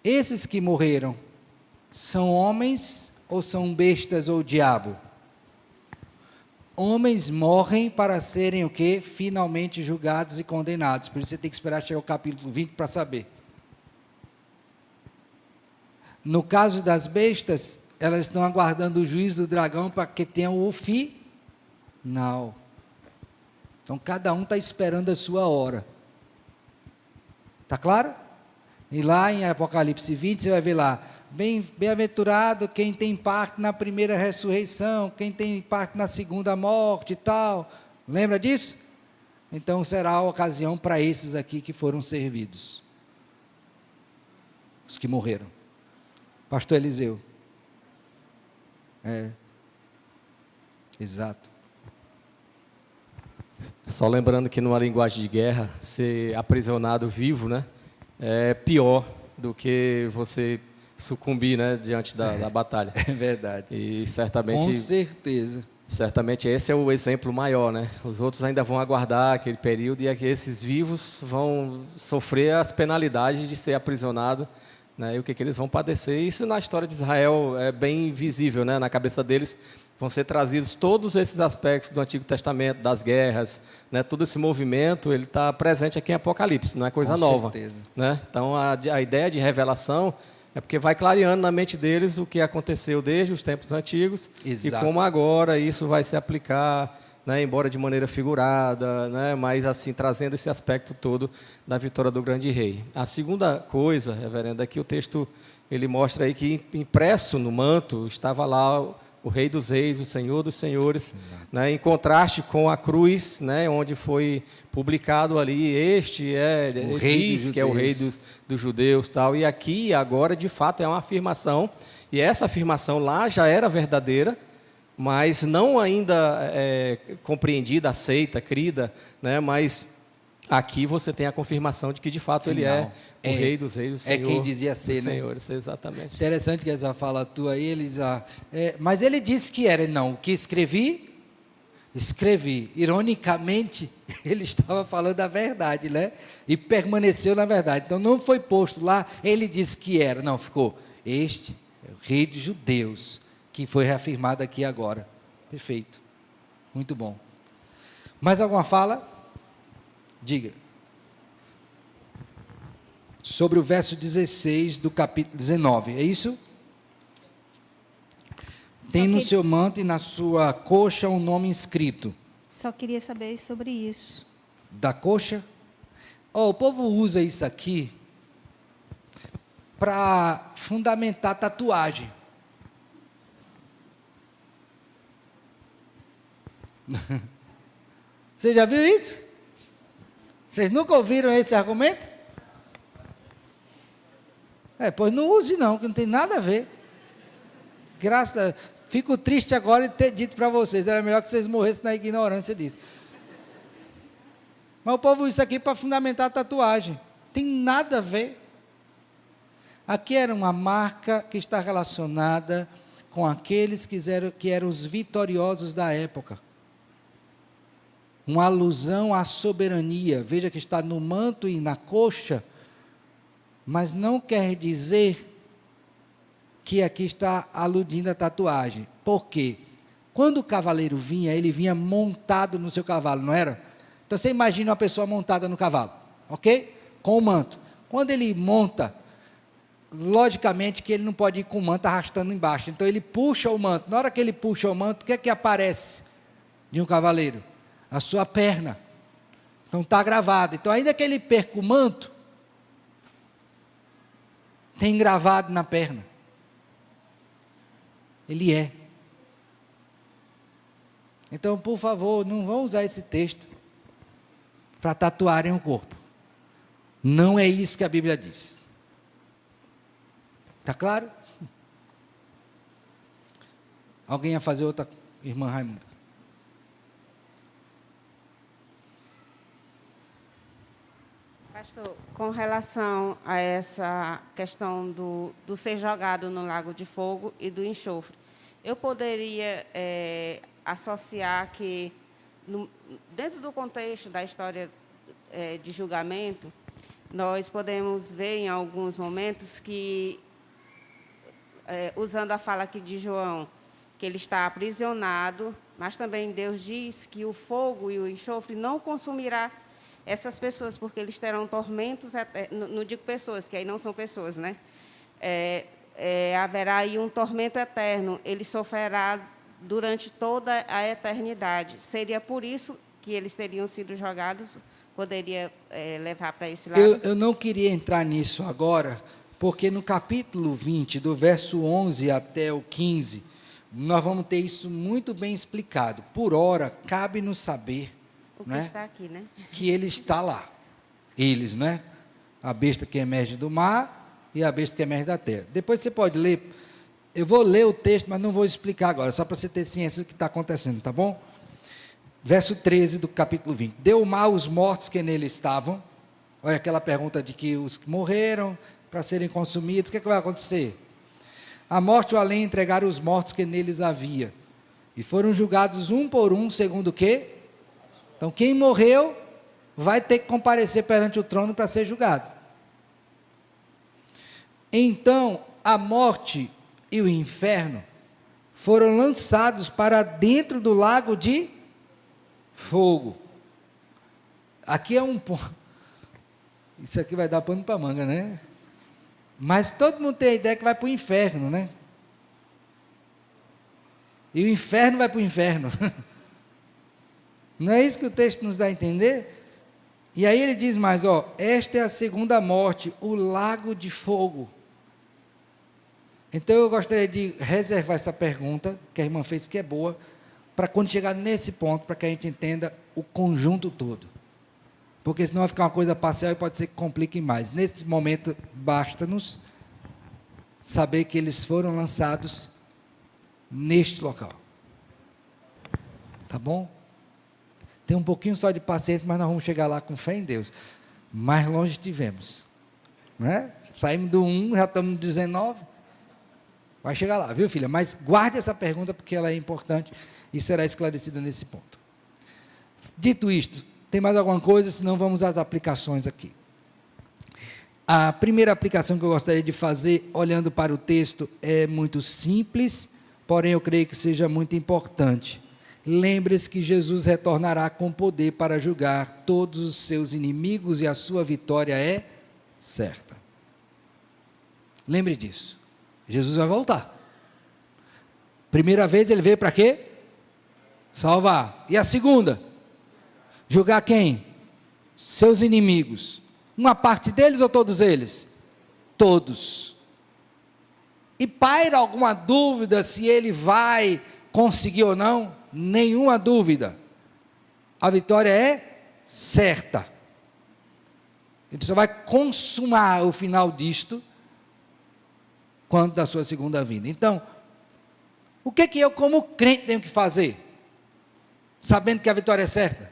Esses que morreram são homens ou são bestas ou diabo? Homens morrem para serem o quê? Finalmente julgados e condenados. Por isso você tem que esperar chegar ao capítulo 20 para saber. No caso das bestas, elas estão aguardando o juízo do dragão para que tenham o final. Então cada um está esperando a sua hora. Está claro? E lá em Apocalipse 20, você vai ver lá, bem-aventurado quem tem parte na primeira ressurreição, quem tem parte na segunda morte e tal. Lembra disso? Então será a ocasião para esses aqui que foram servidos. Os que morreram. Pastor Eliseu. Exato. Só lembrando que numa linguagem de guerra, ser aprisionado vivo, né, é pior do que você sucumbir, né, diante da batalha. É verdade. E certamente... Com certeza. Certamente esse é o exemplo maior, né? Os outros ainda vão aguardar aquele período e esses vivos vão sofrer as penalidades de ser aprisionado, né? E o que eles vão padecer. Isso na história de Israel é bem visível, né? Na cabeça deles vão ser trazidos todos esses aspectos do Antigo Testamento, das guerras, né? Todo esse movimento, ele está presente aqui em Apocalipse, não é coisa nova. Com certeza. Né? Então, a ideia de revelação é porque vai clareando na mente deles o que aconteceu desde os tempos antigos. Exato. E como agora isso vai se aplicar né, embora de maneira figurada, né, mas assim trazendo esse aspecto todo da vitória do grande rei. A segunda coisa, reverendo, é que o texto ele mostra aí que impresso no manto estava lá o Rei dos Reis, o Senhor dos Senhores, né, em contraste com a cruz, né, onde foi publicado ali, este é, o rei diz que é o Rei dos judeus, tal. E aqui, agora, de fato, é uma afirmação, e essa afirmação lá já era verdadeira, mas não ainda compreendida, aceita, crida, né, mas aqui você tem a confirmação de que, de fato, ele é o Rei dos Reis, o Senhor. É quem dizia ser, dos né? senhores, exatamente. Interessante que essa fala tua aí, ele diz, mas ele disse que era, não, o que escrevi, ironicamente, ele estava falando a verdade, né? E permaneceu na verdade, então não foi posto lá, ele disse que era, não, ficou, este é o Rei dos Judeus, que foi reafirmado aqui agora, perfeito, muito bom. Mais alguma fala? Diga. Sobre o verso 16 do capítulo 19, é isso? Tem no seu manto e na sua coxa um nome escrito. Só queria saber sobre isso. Da coxa? O povo usa isso aqui para fundamentar tatuagem. Você já viu isso? Vocês nunca ouviram esse argumento? Pois não use não, que não tem nada a ver. Fico triste agora de ter dito para vocês, era melhor que vocês morressem na ignorância disso. Mas o povo usa isso aqui para fundamentar a tatuagem. Tem nada a ver. Aqui era uma marca que está relacionada com aqueles que eram os vitoriosos da época. Uma alusão à soberania. Veja que está no manto e na coxa, mas não quer dizer que aqui está aludindo a tatuagem. Por quê? Quando o cavaleiro vinha, ele vinha montado no seu cavalo, não era? Então você imagina uma pessoa montada no cavalo, ok? Com o manto. Quando ele monta, logicamente que ele não pode ir com o manto arrastando embaixo. Então ele puxa o manto. Na hora que ele puxa o manto, o que é que aparece de um cavaleiro? A sua perna. Então está gravado. Então ainda que ele perca o manto, tem gravado na perna. Ele é. Então, por favor, não vão usar esse texto para tatuarem o corpo. Não é isso que a Bíblia diz. Está claro? Alguém ia fazer outra, irmã Raimunda? Pastor, com relação a essa questão do ser jogado no lago de fogo e do enxofre, eu poderia associar que, dentro do contexto da história de julgamento, nós podemos ver em alguns momentos que, usando a fala aqui de João, que ele está aprisionado, mas também Deus diz que o fogo e o enxofre não consumirá essas pessoas, porque eles terão tormentos, não digo pessoas, que aí não são pessoas, né? Haverá aí um tormento eterno, ele sofrerá durante toda a eternidade. Seria por isso que eles teriam sido jogados? Poderia levar para esse lado? Eu não queria entrar nisso agora, porque no capítulo 20, do verso 11 até o 15, nós vamos ter isso muito bem explicado. Por ora, cabe-nos saber o que está aqui, né? Que ele está lá. Eles, né? A besta que emerge do mar e a besta que emerge da terra. Depois você pode ler. Eu vou ler o texto, mas não vou explicar agora, só para você ter ciência do que está acontecendo, tá bom? Verso 13 do capítulo 20. Deu mal os mortos que nele estavam. Olha aquela pergunta de que os que morreram para serem consumidos, o que vai acontecer? A morte e o além entregaram os mortos que neles havia. E foram julgados um por um, segundo o quê? Então, quem morreu vai ter que comparecer perante o trono para ser julgado. Então, a morte e o inferno foram lançados para dentro do lago de fogo. Aqui é um ponto. Isso aqui vai dar pano para manga, né? Mas todo mundo tem a ideia que vai para o inferno, né? E o inferno vai para o inferno. Não é isso que o texto nos dá a entender? E aí ele diz mais, ó, esta é a segunda morte, o lago de fogo. Então eu gostaria de reservar essa pergunta, que a irmã fez, que é boa, para quando chegar nesse ponto, para que a gente entenda o conjunto todo. Porque senão vai ficar uma coisa parcial e pode ser que complique mais. Nesse momento, basta-nos saber que eles foram lançados neste local. Tá bom? Tem um pouquinho só de paciência, mas nós vamos chegar lá com fé em Deus. Mais longe estivemos. Não é? Saímos do 1, já estamos no 19. Vai chegar lá, viu, filha? Mas guarde essa pergunta, porque ela é importante e será esclarecida nesse ponto. Dito isto, tem mais alguma coisa? Senão vamos às aplicações aqui. A primeira aplicação que eu gostaria de fazer, olhando para o texto, é muito simples, porém eu creio que seja muito importante. Lembre-se que Jesus retornará com poder para julgar todos os seus inimigos e a sua vitória é certa. Lembre disso. Jesus vai voltar. Primeira vez ele veio para quê? Salvar. E a segunda? Julgar quem? Seus inimigos. Uma parte deles ou todos eles? Todos. E paira alguma dúvida se ele vai conseguir ou não? Nenhuma dúvida. A vitória é certa. Ele só vai consumar o final disto quando da sua segunda vinda. Então, o que eu como crente tenho que fazer? Sabendo que a vitória é certa?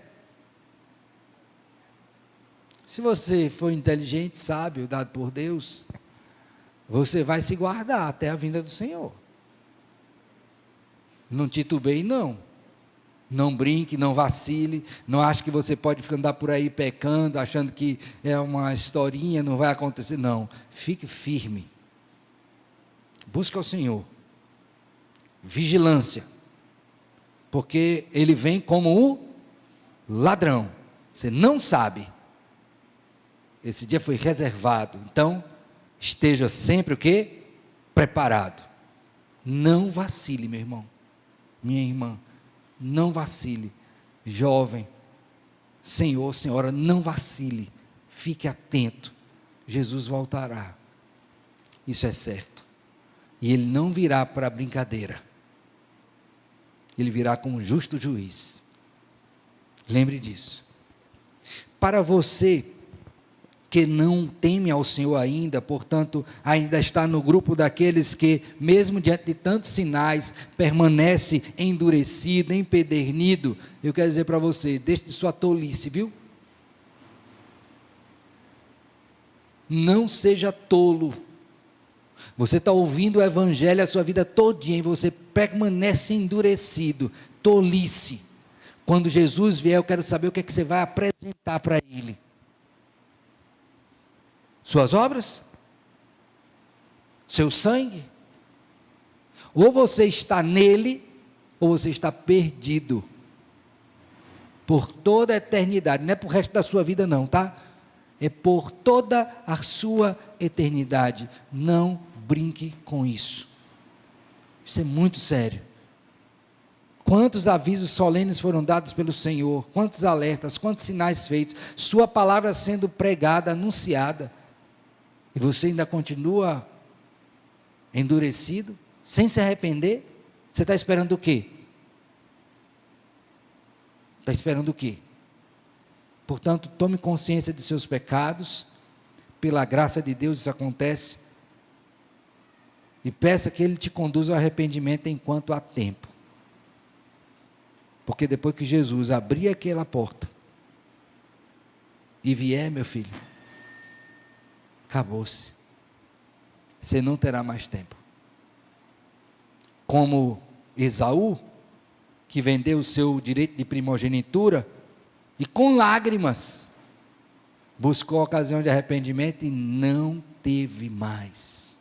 Se você for inteligente, sábio, dado por Deus, você vai se guardar até a vinda do Senhor. Não titubeie, não. Não brinque, não vacile, não ache que você pode andar por aí pecando, achando que é uma historinha, não vai acontecer. Não, fique firme. Busque ao Senhor. Vigilância. Porque Ele vem como o ladrão. Você não sabe. Esse dia foi reservado. Então, esteja sempre o quê? Preparado. Não vacile, meu irmão. Minha irmã. Não vacile. Jovem. Senhor, senhora, não vacile. Fique atento. Jesus voltará. Isso é certo. E Ele não virá para brincadeira. Ele virá como um justo juiz. Lembre disso. Para você que não teme ao Senhor ainda, portanto, ainda está no grupo daqueles que, mesmo diante de tantos sinais, permanece endurecido, empedernido, eu quero dizer para você, deixe de sua tolice, viu? Não seja tolo. Você está ouvindo o Evangelho a sua vida todinha e você permanece endurecido, tolice. Quando Jesus vier, eu quero saber o que é que você vai apresentar para Ele. Suas obras? Seu sangue? Ou você está nele, ou você está perdido. Por toda a eternidade. Não é para o resto da sua vida não, tá? É por toda a sua eternidade. Não brinque com isso. Isso é muito sério. Quantos avisos solenes foram dados pelo Senhor, quantos alertas, quantos sinais feitos, sua palavra sendo pregada, anunciada, e você ainda continua endurecido, sem se arrepender? Você está esperando o quê? Está esperando o quê? Portanto, tome consciência de seus pecados, pela graça de Deus isso acontece, e peça que Ele te conduza ao arrependimento enquanto há tempo. Porque depois que Jesus abrir aquela porta, e vier, meu filho, acabou-se. Você não terá mais tempo. Como Esaú, que vendeu o seu direito de primogenitura, e com lágrimas, buscou a ocasião de arrependimento e não teve mais.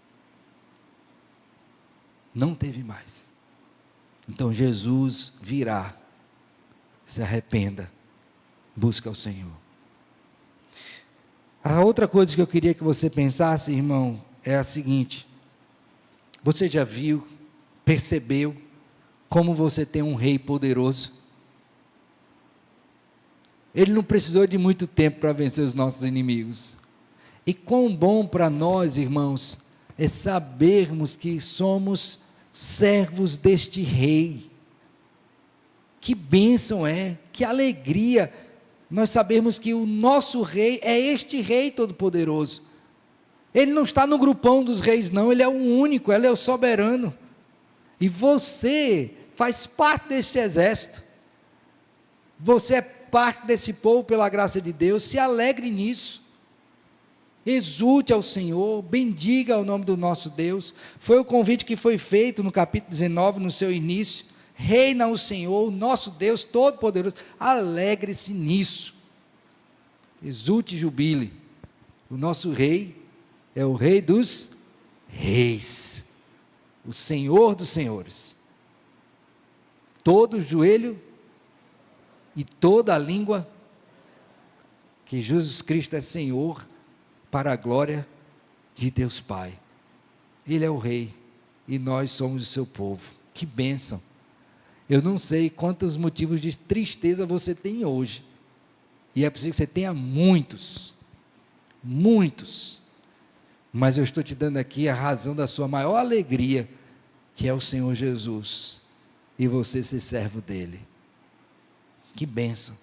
Não teve mais. Então Jesus virá. Se arrependa. Busca o Senhor. A outra coisa que eu queria que você pensasse, irmão, é a seguinte: você já viu, percebeu, como você tem um rei poderoso? Ele não precisou de muito tempo para vencer os nossos inimigos. E quão bom para nós, irmãos, é sabermos que somos servos deste rei. Que bênção é, que alegria nós sabemos que o nosso rei é este rei todo-poderoso. Ele não está no grupão dos reis, não, ele é o único, ele é o soberano. E você faz parte deste exército. Você é parte desse povo pela graça de Deus, se alegre nisso. Exulte ao Senhor, bendiga o nome do nosso Deus. Foi o convite que foi feito no capítulo 19, no seu início. Reina o Senhor, o nosso Deus Todo-Poderoso. Alegre-se nisso. Exulte e jubile. O nosso rei é o Rei dos reis, o Senhor dos senhores. Todo joelho e toda a língua que Jesus Cristo é Senhor, para a glória de Deus Pai. Ele é o Rei e nós somos o seu povo. Que bênção! Eu não sei quantos motivos de tristeza você tem hoje, e é possível que você tenha muitos, mas eu estou te dando aqui a razão da sua maior alegria, que é o Senhor Jesus, e você ser servo dele. Que bênção!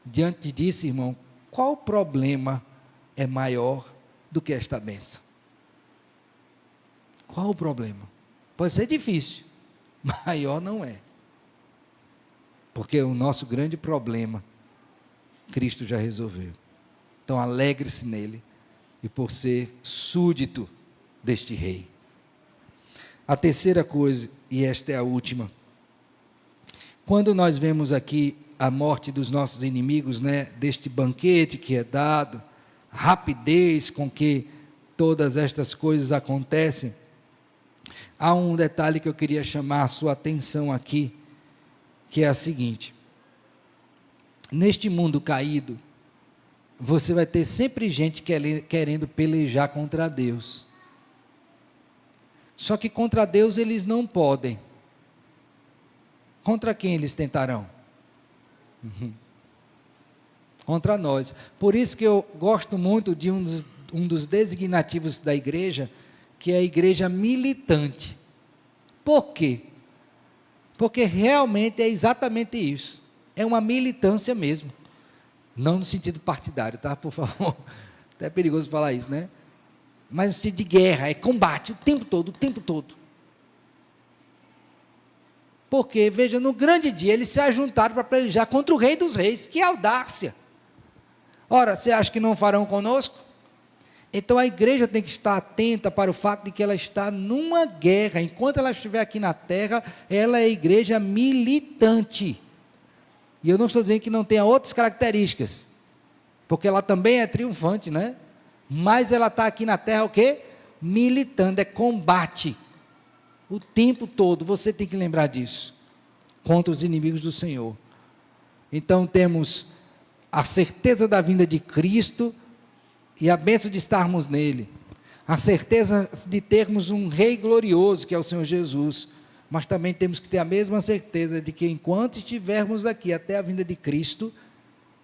Diante disso, irmão, qual problema é maior do que esta bênção? Qual o problema? Pode ser difícil, maior não é. Porque o nosso grande problema, Cristo já resolveu. Então alegre-se nele, e por ser súdito deste rei. A terceira coisa, e esta é a última, quando nós vemos aqui a morte dos nossos inimigos, né, deste banquete que é dado, rapidez com que todas estas coisas acontecem, há um detalhe que eu queria chamar a sua atenção aqui, que é a seguinte: neste mundo caído, você vai ter sempre gente querendo pelejar contra Deus. Só que contra Deus eles não podem. Contra quem eles tentarão? Contra nós. Por isso que eu gosto muito de um dos designativos da igreja, que é a igreja militante. Por quê? Porque realmente é exatamente isso. É uma militância mesmo. Não no sentido partidário, tá? Por favor. Até é perigoso falar isso, né? Mas no sentido de guerra, é combate o tempo todo, o tempo todo. Porque, veja, no grande dia, eles se ajuntaram para pelejar contra o Rei dos Reis. Que audácia! Ora, você acha que não farão conosco? Então a igreja tem que estar atenta para o fato de que ela está numa guerra. Enquanto ela estiver aqui na terra, ela é igreja militante. E eu não estou dizendo que não tenha outras características, porque ela também é triunfante, né? Mas ela está aqui na terra o quê? Militando, é combate. O tempo todo, você tem que lembrar disso, contra os inimigos do Senhor. Então temos a certeza da vinda de Cristo, e a bênção de estarmos nele, a certeza de termos um Rei glorioso, que é o Senhor Jesus, mas também temos que ter a mesma certeza de que enquanto estivermos aqui até a vinda de Cristo,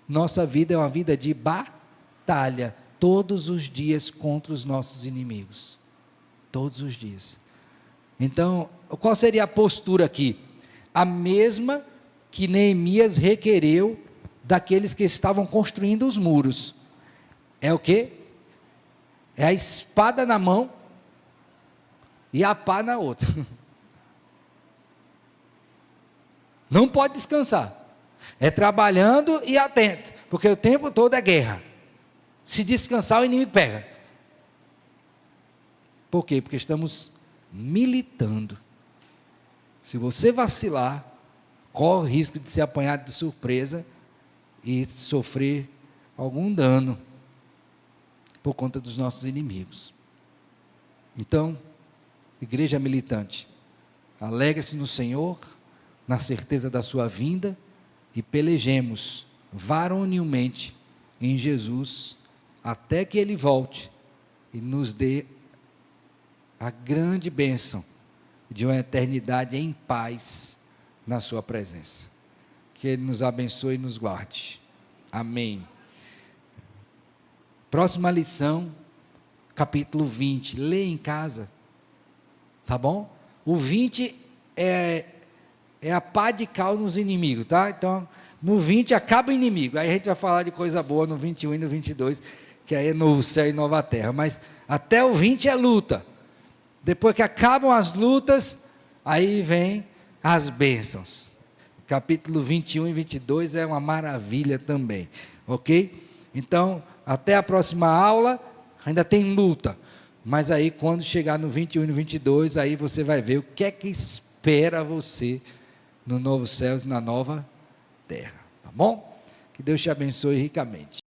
nossa vida é uma vida de batalha, todos os dias contra os nossos inimigos, todos os dias. Então, qual seria a postura aqui? A mesma que Neemias requereu daqueles que estavam construindo os muros. É o quê? É a espada na mão e a pá na outra. Não pode descansar. É trabalhando e atento, porque o tempo todo é guerra. Se descansar, o inimigo pega. Por quê? Porque estamos militando. Se você vacilar, corre o risco de ser apanhado de surpresa e sofrer algum dano por conta dos nossos inimigos. Então, igreja militante, alegre-se no Senhor, na certeza da sua vinda, e pelejemos varonilmente em Jesus, até que Ele volte e nos dê a grande bênção de uma eternidade em paz na sua presença. Que Ele nos abençoe e nos guarde. Amém. Próxima lição, capítulo 20. Lê em casa. Tá bom? O 20 é a pá de cal nos inimigos, tá? Então, no 20 acaba o inimigo. Aí a gente vai falar de coisa boa no 21 e no 22, que aí é novo céu e nova terra. Mas até o 20 é luta. Depois que acabam as lutas, aí vem as bênçãos. Capítulo 21 e 22 é uma maravilha também, ok? Então, até a próxima aula, ainda tem luta. Mas aí, quando chegar no 21 e no 22, aí você vai ver o que é que espera você no novo céu e na nova terra. Tá bom? Que Deus te abençoe ricamente.